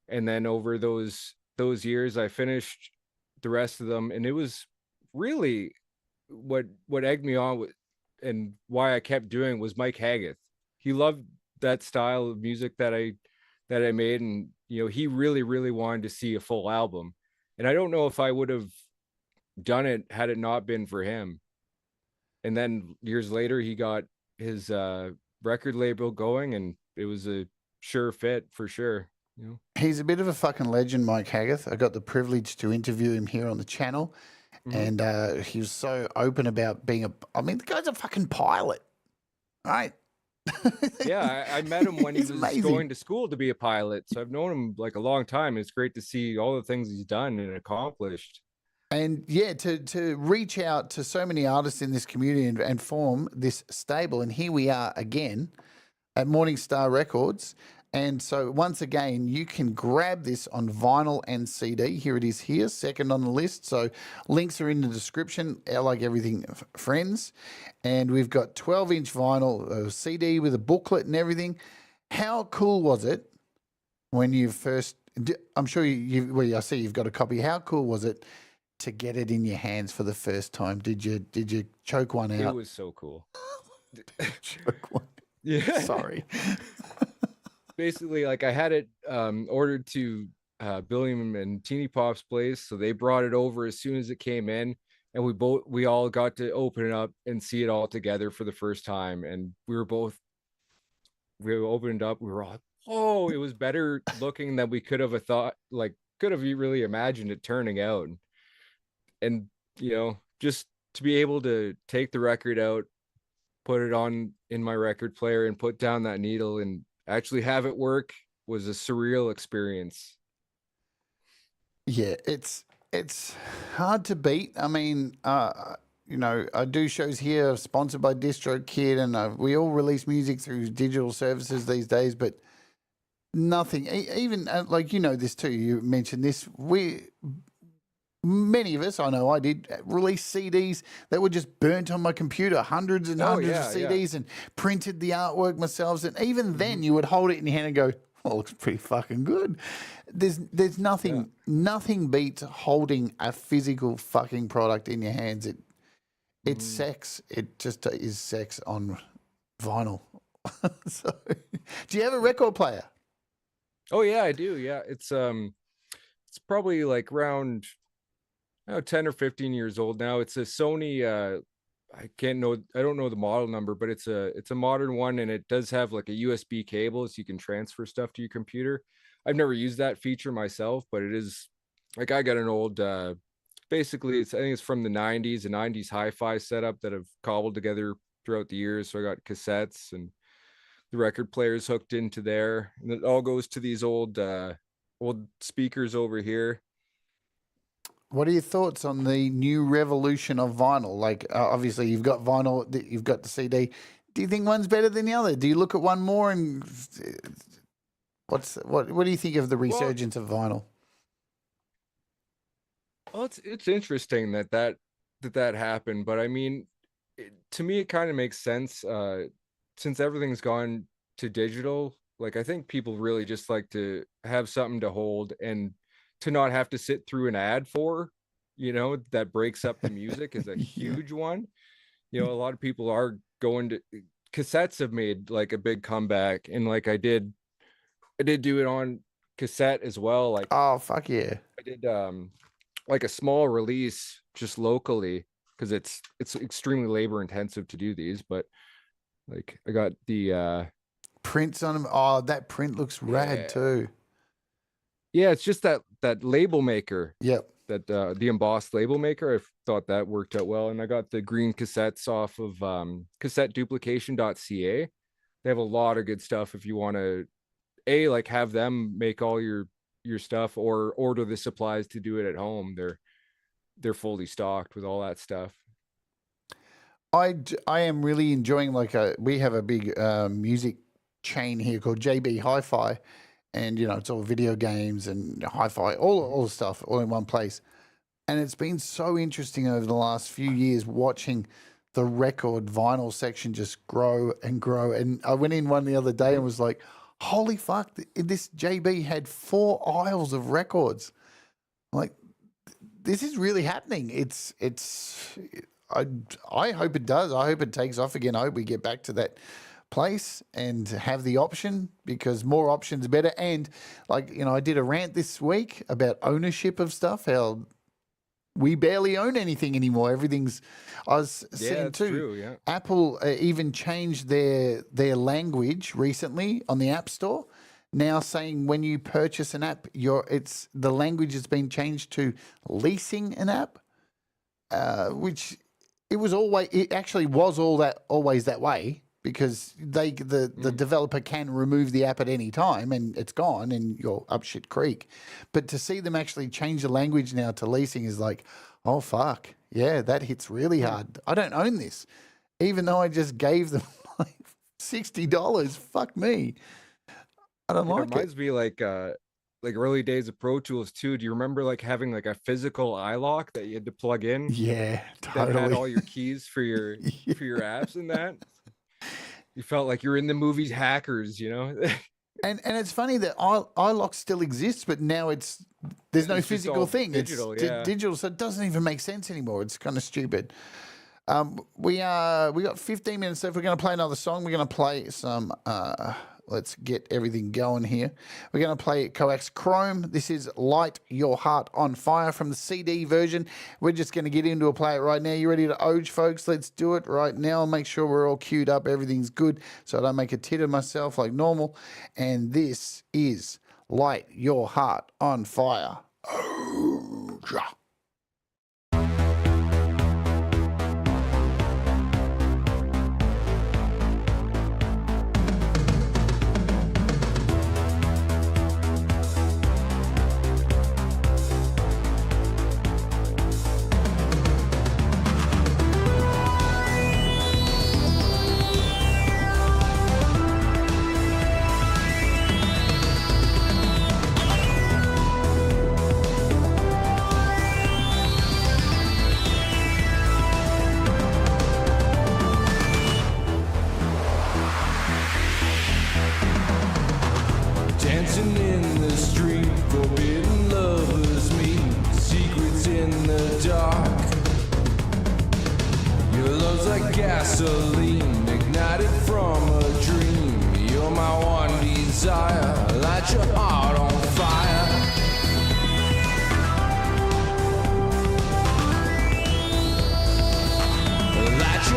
And then over those years I finished the rest of them, and it was really what egged me on and why I kept doing was Mike Haggith. He loved that style of music that I made, and he really wanted to see a full album. And I don't know if I would have done it had it not been for him. And then years later he got his record label going, and it was a sure fit for sure. He's a bit of a fucking legend, Mike Haggith. I got the privilege to interview him here on the channel, and he was so open about being the guy's a fucking pilot, right? Yeah, I met him when he was amazing. going to school to be a pilot, so I've known him like a long time. It's great to see all the things he's done and accomplished. And yeah, to reach out to so many artists in this community and form this stable. And here we are again at Morningstar Records. And so once again, you can grab this on vinyl and CD. Here it is here, second on the list. So links are in the description, like everything, friends. And we've got 12-inch vinyl, CD with a booklet and everything. How cool was it when you first, I'm sure I see you've got a copy. How cool was it to get it in your hands for the first time? Did you choke one out? It was so cool. Choke one. Yeah. Sorry. Basically, like I had it ordered to Billiam and Teeny Pop's place, so they brought it over as soon as it came in, and we all got to open it up and see it all together for the first time. And we opened it up, we were all, oh, it was better looking than we could have really imagined it turning out. And just to be able to take the record out, put it on in my record player, and put down that needle and actually have it work was a surreal experience. Yeah, it's hard to beat. I mean, I do shows here sponsored by DistroKid, and we all release music through digital services these days, but nothing, even this too, you mentioned this, many of us, I know I did, release CDs that were just burnt on my computer, hundreds and hundreds of CDs, and printed the artwork myself. And even then, you would hold it in your hand and go, "Oh, it looks pretty fucking good." There's nothing beats holding a physical fucking product in your hands. It's sex. It just is sex on vinyl. So, do you have a record player? Oh yeah, I do. Yeah, it's probably like around 10 or 15 years old now. It's a Sony I don't know the model number, but it's a modern one, and it does have like a USB cable so you can transfer stuff to your computer. I've never used that feature myself, but it is like, I got an old basically I think it's from the 90s, a 90s hi-fi setup that I've cobbled together throughout the years. So I got cassettes and the record players hooked into there, and it all goes to these old speakers over here. What are your thoughts on the new revolution of vinyl? Like, obviously, you've got vinyl, you've got the CD. Do you think one's better than the other? Do you look at one more and what do you think of the resurgence of vinyl? Well, it's interesting that happened, but I mean, to me, it kind of makes sense since everything's gone to digital. Like, I think people really just like to have something to hold and to not have to sit through an ad for, that breaks up the music is a huge one. A lot of people are going to cassettes have made like a big comeback, and like I did do it on cassette as well. Like, oh fuck yeah, I did like a small release just locally, because it's extremely labor intensive to do these, but like I got the prints on them. Oh, that print looks rad too. Yeah, it's just that label maker. Yep. That the embossed label maker. I thought that worked out well. And I got the green cassettes off of cassetteduplication.ca. They have a lot of good stuff if you want to like have them make all your stuff, or order the supplies to do it at home. They're fully stocked with all that stuff. I am really enjoying, we have a big music chain here called JB Hi-Fi, and it's all video games and hi-fi, all the stuff all in one place. And it's been so interesting over the last few years watching the record vinyl section just grow and grow. And I went in one the other day and was like, holy fuck, this JB had 4 aisles of records. Like, this is really happening. I hope it does. I hope it takes off again. I hope we get back to that place and have the option, because more options are better. And I did a rant this week about ownership of stuff, how we barely own anything anymore. Everything's, I was seeing too, true, yeah. Apple even changed their language recently on the App Store, now saying when you purchase an app, the language has been changed to leasing an app, which it actually was always that way, because the developer can remove the app at any time and it's gone and you're up shit creek. But to see them actually change the language now to leasing is like, oh fuck, yeah, that hits really hard. I don't own this, even though I just gave them like $60. Fuck me, I don't like it. It reminds me like early days of Pro Tools too. Do you remember like having like a physical iLock that you had to plug in? Yeah, totally. That had all your keys for your for your apps and that. You felt like you're in the movies Hackers, And it's funny that iLock still exists, but now there's no physical thing. Digital, it's yeah. digital, so it doesn't even make sense anymore. It's kind of stupid. We got 15 minutes left. We're going to play another song. We're going to play some. Let's get everything going here. We're going to play Coax Chrome. This is Light Your Heart on Fire from the CD version. We're just going to get into a play it right now. You ready to oge, folks? Let's do it right now. Make sure we're all queued up. Everything's good, so I don't make a tit of myself like normal. And this is Light Your Heart on Fire. Oge. Dancing in the street, forbidden lovers meet, secrets in the dark. Your love's like gasoline, ignited from a dream. You're my one desire, light your heart on fire. Light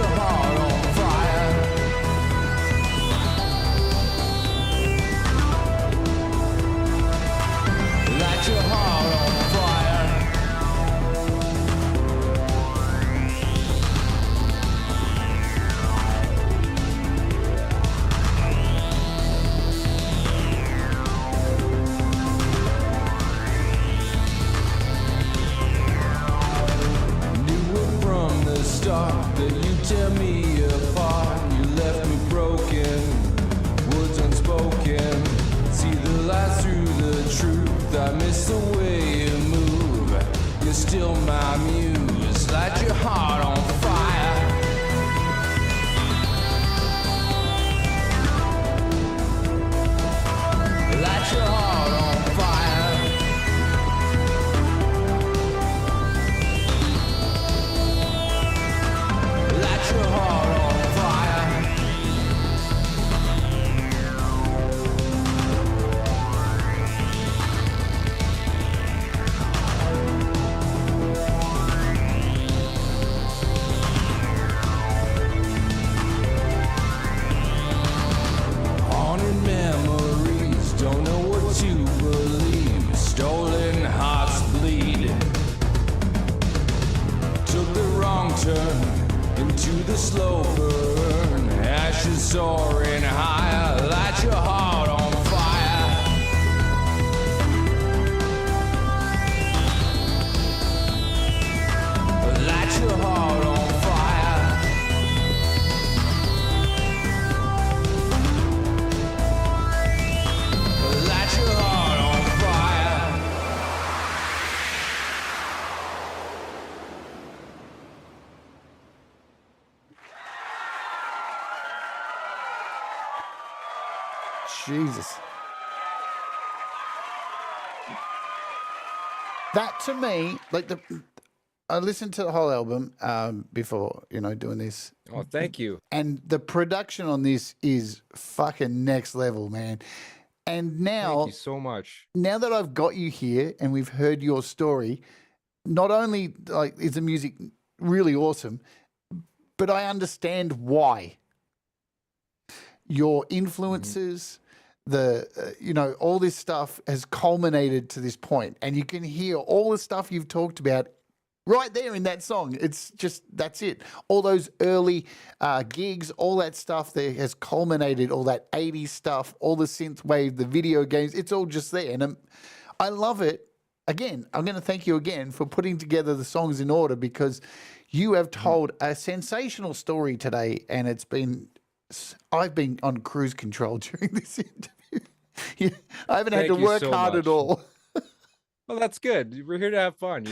just the way you move. You're still my muse. Light your heart on fire. Light your heart on fire. Light your heart on fire. Haunted memories, don't know what to believe. Stolen hearts bleed. Took the wrong turn into the slow burn. Ashes soaring higher. Light your heart on fire. Light your heart on fire. Light your heart on fire. Jesus. That to me, like I listened to the whole album before, doing this. Oh, thank you. And the production on this is fucking next level, man. And now, Thank you so much. now that I've got you here and we've heard your story, not only is the music really awesome, but I understand why. Your influences, all this stuff has culminated to this point, and you can hear all the stuff you've talked about right there in that song. It's just, that's it. All those early gigs, all that stuff there has culminated, all that 80s stuff, all the synthwave, the video games, it's all just there. And I love it. Again, I'm going to thank you again for putting together the songs in order, because you have told a sensational story today, and I've been on cruise control during this interview. I haven't had Thank to you work so hard much. at all. Well, that's good. We're here to have fun,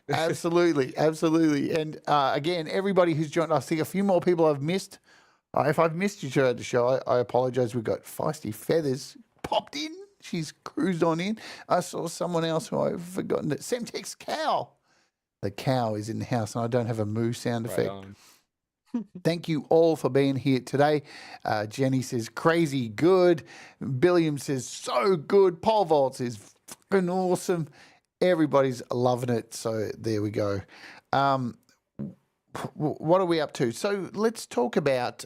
Absolutely, absolutely. And again, everybody who's joined, I see a few more people I've missed. If I've missed you throughout the show, I apologize. We've got Feisty Feathers popped in. She's cruised on in. I saw someone else who I've forgotten. Semtex Cow. The cow is in the house, and I don't have a moo sound effect. on. Thank you all for being here today. Jenny says crazy good. Billiam says so good. Pole vaults is fucking awesome. Everybody's loving it. So there we go. What are we up to? So let's talk about.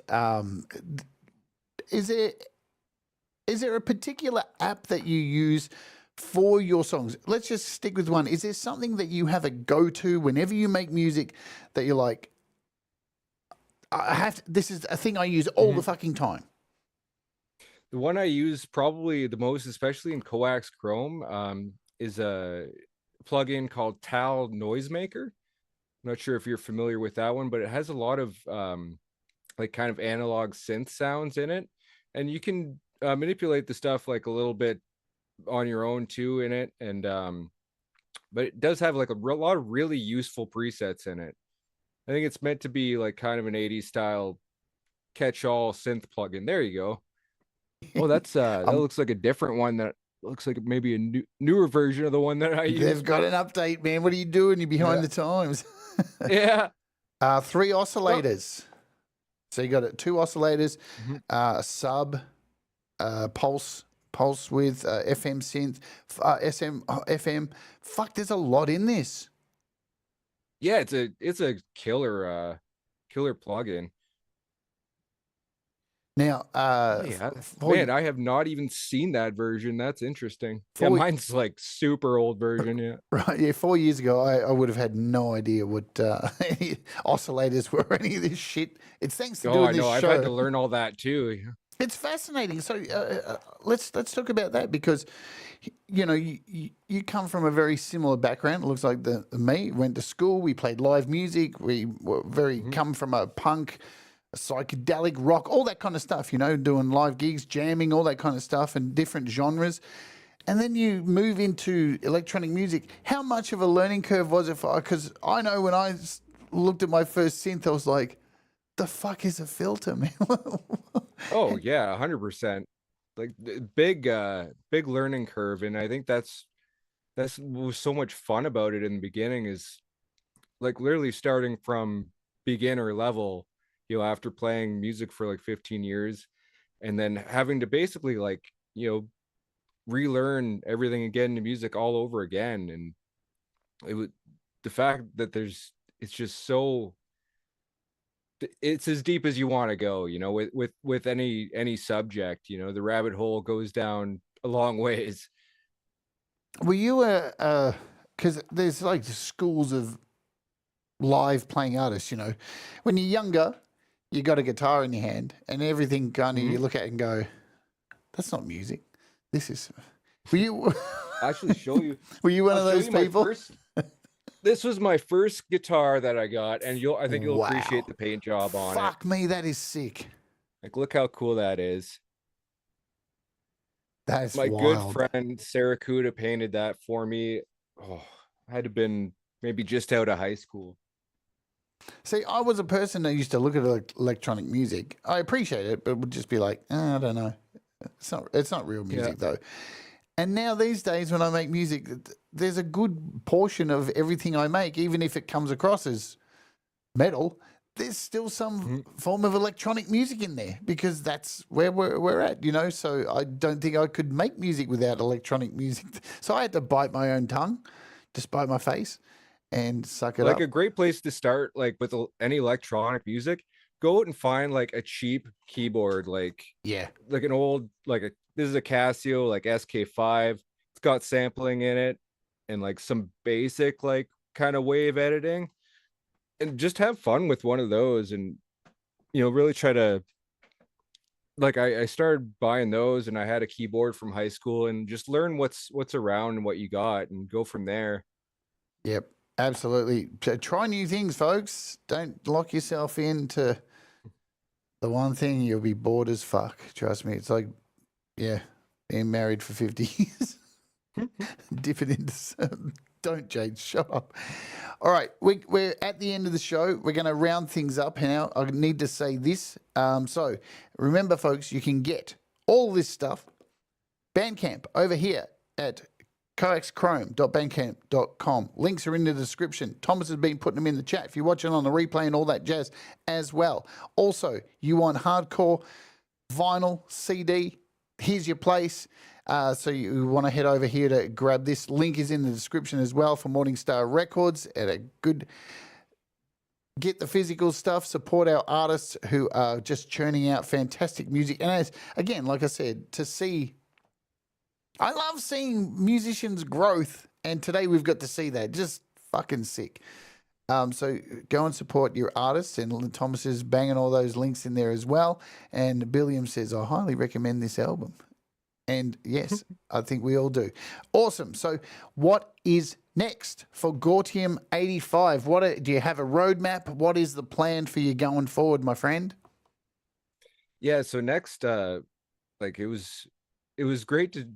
Is there a particular app that you use for your songs? Let's just stick with one. Is there something that you have a go-to whenever you make music that you're like, this is a thing I use all the fucking time? The one I use probably the most, especially in Coax Chrome, is a plugin called Tal Noisemaker. I'm not sure if you're familiar with that one, but it has a lot of kind of analog synth sounds in it, and you can manipulate the stuff like a little bit on your own too in it, and but it does have like a lot of really useful presets in it. I think it's meant to be like kind of an 80s style catch-all synth plugin. There you go. Oh, that's that looks like a different one. That looks like maybe a newer version of the one that I use. They've got an update, man. What are you doing? You're behind the times. Yeah. 3 oscillators. So you got 2 oscillators, sub, pulse with FM synth, FM. Fuck, there's a lot in this. Yeah, it's a killer plugin. Now, man, I have not even seen that version. That's interesting. Yeah, mine's like super old version. Yeah, right. Yeah, 4 years ago, I would have had no idea what any oscillators were, or any of this shit. It's thanks to doing this show. I've had to learn all that too. It's fascinating. So let's talk about that, because you come from a very similar background. It looks like me. Went to school. We played live music. We were come from a punk, a psychedelic rock, all that kind of stuff. Doing live gigs, jamming, all that kind of stuff, and different genres. and then you move into electronic music. How much of a learning curve was it for? Because I know when I looked at my first synth, I was like, "The fuck is a filter, man?" Oh yeah, 100%. Like big learning curve, and I think that's what was so much fun about it in the beginning is like literally starting from beginner level, after playing music for like 15 years and then having to basically like, relearn everything again to music all over again. And it was the fact that it's just so it's as deep as you want to go, with any subject, the rabbit hole goes down a long ways. Were you because there's like schools of live playing artists, when you're younger, you got a guitar in your hand and everything kind of, you look at it and go, that's not music. This is, were you actually show you, were you one of those people? This was my first guitar that I got, and I think you'll appreciate the paint job on it. Fuck me, that is sick. Like, look how cool that is. That's my wild. good friend Sarah Kuda painted that for me. Oh, I had to been maybe just out of high school. See, I was a person that used to look at electronic music. I appreciate it, but would just be like, I don't know. It's not real music though. And now these days when I make music, there's a good portion of everything I make, even if it comes across as metal, there's still some form of electronic music in there because that's where we're at, So I don't think I could make music without electronic music. So I had to bite my own tongue, just bite my face and suck it up. Like a great place to start, like with any electronic music, go out and find like a cheap keyboard, like an old, this is a Casio, like SK5. It's got sampling in it and like some basic, like kind of wave editing, and just have fun with one of those. And, really try to, like, I started buying those and I had a keyboard from high school and just learn what's around and what you got and go from there. Yep. Absolutely. Try new things, folks. Don't lock yourself into the one thing. You'll be bored as fuck. Trust me. It's like, being married for 50 years. Dip it into some. Don't, Jade. Shut up. All right. We're at the end of the show. We're going to round things up now. I need to say this. So remember, folks, you can get all this stuff. Bandcamp over here at coaxchrome.bandcamp.com. Links are in the description. Thomas has been putting them in the chat if you're watching on the replay and all that jazz as well. Also, you want hardcore vinyl CD, here's your place. So you want to head over here to grab this. Link is in the description as well for Morningstar Records at a good... Get the physical stuff, support our artists who are just churning out fantastic music. And as again, like I said, to see... I love seeing musicians' growth, and today we've got to see that. Just fucking sick. So go and support your artists, and Thomas is banging all those links in there as well. And Billiam says, I highly recommend this album. And yes, I think we all do. Awesome. So what is next for Gortium 85? Do you have a roadmap? What is the plan for you going forward, my friend? Yeah, so next, like it was great to,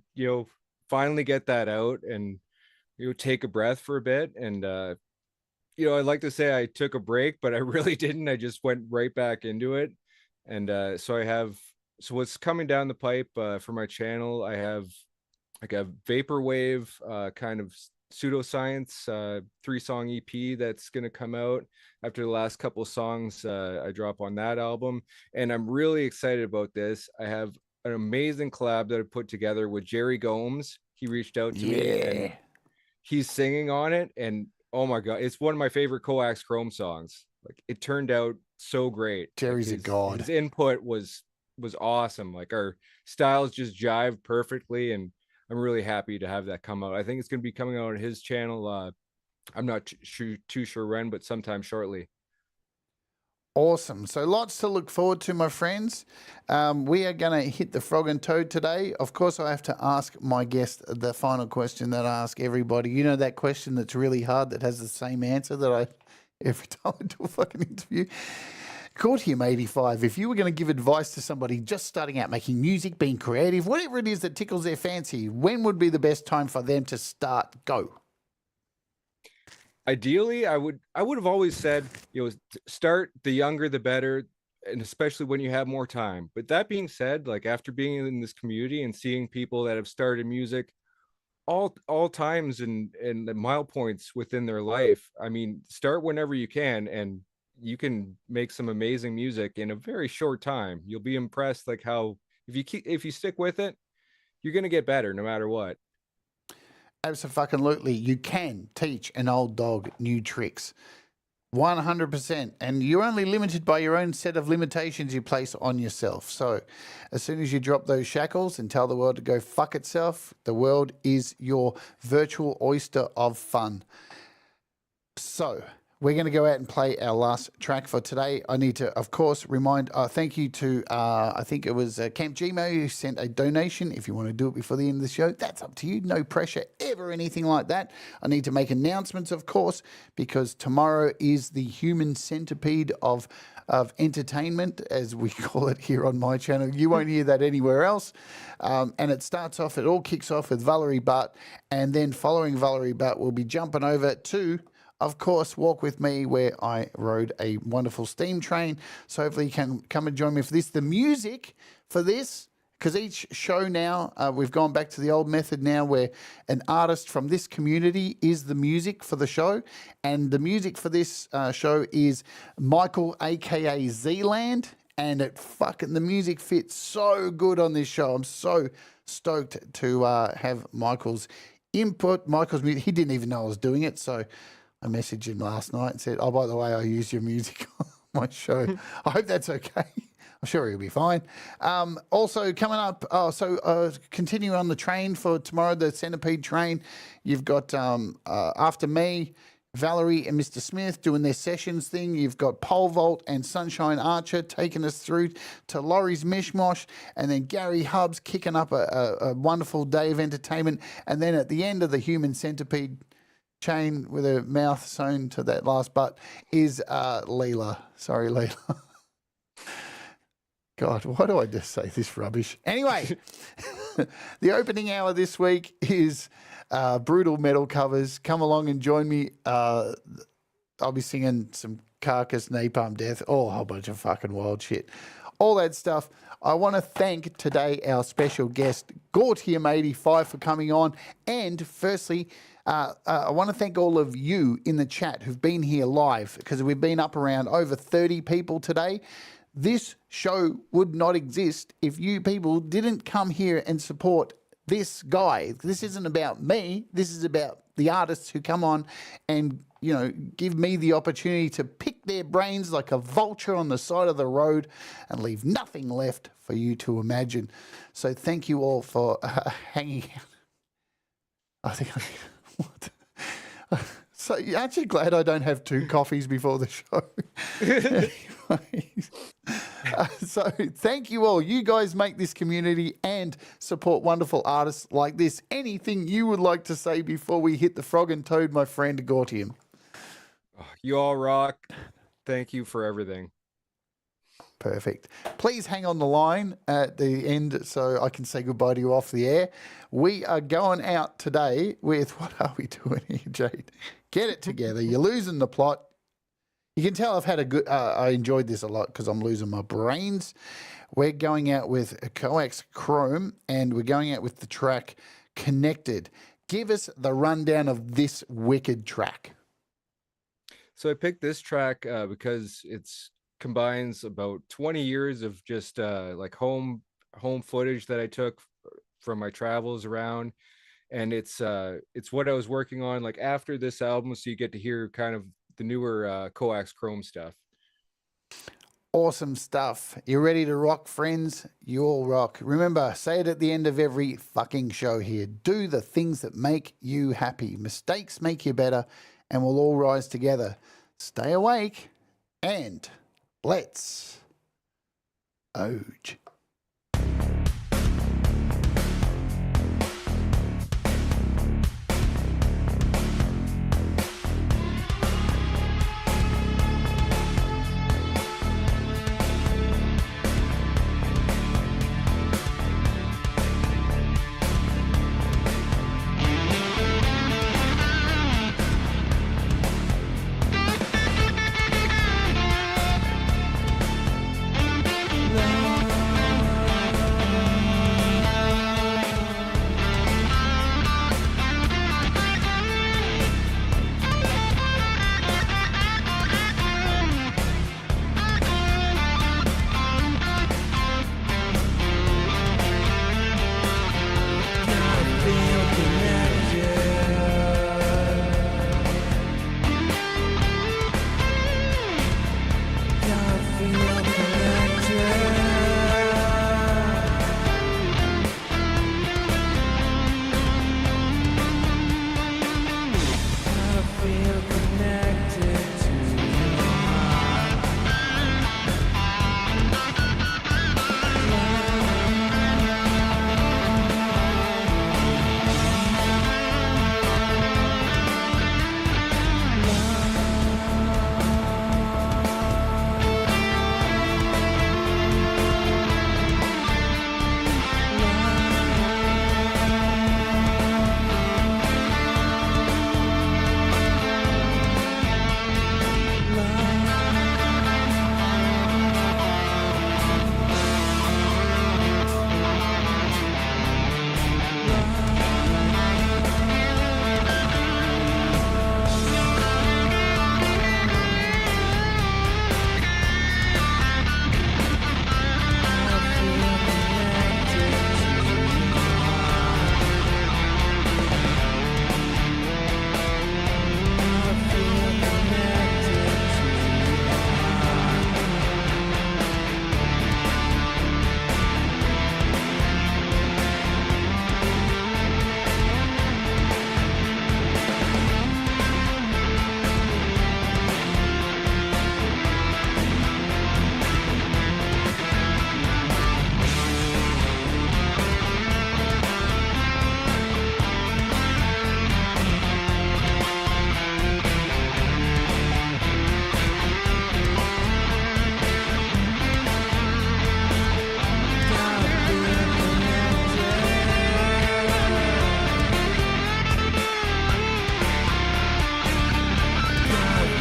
finally get that out and, take a breath for a bit. And, I'd like to say I took a break, but I really didn't. I just went right back into it. And so what's coming down the pipe for my channel, I have like a vaporwave kind of pseudoscience 3-song EP that's going to come out after the last couple of songs I drop on that album. And I'm really excited about this. I have an amazing collab that I put together with Jerry Gomes. He reached out to me and he's singing on it. And oh my God, it's one of my favorite Coax Chrome songs. Like, it turned out so great. Jerry's a god. His input was awesome. Like, our styles just jive perfectly. And I'm really happy to have that come out. I think it's going to be coming out on his channel. I'm not too sure when, but sometime shortly. Awesome. So lots to look forward to, my friends. We are going to hit the frog and toad today. Of course, I have to ask my guest the final question that I ask everybody. You know that question that's really hard that has the same answer that I every time I do a fucking interview? Gortium 85, if you were going to give advice to somebody just starting out making music, being creative, whatever it is that tickles their fancy, when would be the best time for them to start? Go. Ideally, I would have always said, start the younger the better, and especially when you have more time. But that being said, like after being in this community and seeing people that have started music all times and the mile points within their life, I mean, start whenever you can, and you can make some amazing music in a very short time. You'll be impressed, like how if you stick with it, you're gonna get better no matter what. Absolutely. You can teach an old dog new tricks. 100%. And you're only limited by your own set of limitations you place on yourself. So as soon as you drop those shackles and tell the world to go fuck itself, the world is your virtual oyster of fun. So we're going to go out and play our last track for today. I need to, of course, remind, thank you to, I think it was Camp Gmo who sent a donation. If you want to do it before the end of the show, that's up to you. No pressure ever, anything like that. I need to make announcements, of course, because tomorrow is the human centipede of entertainment, as we call it here on my channel. You won't hear that anywhere else. And it all kicks off with Valerie Butt. And then following Valerie Butt, we'll be jumping over to, of course, Walk With Me, where I rode a wonderful steam train. So hopefully you can come and join me for this. The music for this, because each show now, we've gone back to the old method now where an artist from this community is the music for the show. And the music for this show is Michael, a.k.a. Zealand. And the music fits so good on this show. I'm so stoked to have Michael's input. Michael's music, he didn't even know I was doing it, so I messaged him last night and said, oh, by the way, I use your music on my show. I hope that's okay. I'm sure he'll be fine. Also coming up, continue on the train for tomorrow, the Centipede train. You've got, after me, Valerie and Mr. Smith doing their sessions thing. You've got Pole Vault and Sunshine Archer taking us through to Laurie's Mishmosh, and then Gary Hubbs kicking up a wonderful day of entertainment. And then at the end of the Human Centipede chain with her mouth sewn to that last butt is Leela. Sorry, Leela. God, why do I just say this rubbish? Anyway, the opening hour this week is brutal metal covers. Come along and join me. I'll be singing some Carcass, Napalm Death, a whole bunch of fucking wild shit. All that stuff. I want to thank today our special guest, Gortium85, for coming on. And firstly, I want to thank all of you in the chat who've been here live, because we've been up around over 30 people today. This show would not exist if you people didn't come here and support this guy. This isn't about me. This is about the artists who come on and, give me the opportunity to pick their brains like a vulture on the side of the road and leave nothing left for you to imagine. So thank you all for hanging out. So aren't you glad I don't have 2 coffees before the show? Anyways, so thank you all. You guys make this community and support wonderful artists like this. Anything you would like to say before we hit the frog and toad, my friend Gortium? You all rock. Thank you for everything. Perfect. Please hang on the line at the end so I can say goodbye to you off the air. We are going out today with, what are we doing here, Jade? Get it together. You're losing the plot. You can tell I've had a good, I enjoyed this a lot because I'm losing my brains. We're going out with Coax Chrome, and we're going out with the track Connected. Give us the rundown of this wicked track. So I picked this track because it's combines about 20 years of just like home footage that I took from my travels around, and it's what I was working on like after this album, so you get to hear kind of the newer Coax Chrome stuff. Awesome stuff. You ready to rock, friends? You all rock. Remember, say it at the end of every fucking show here. Do the things that make you happy. Mistakes make you better, and we'll all rise together. Stay awake, and let's Oge.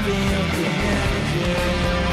filthy manager.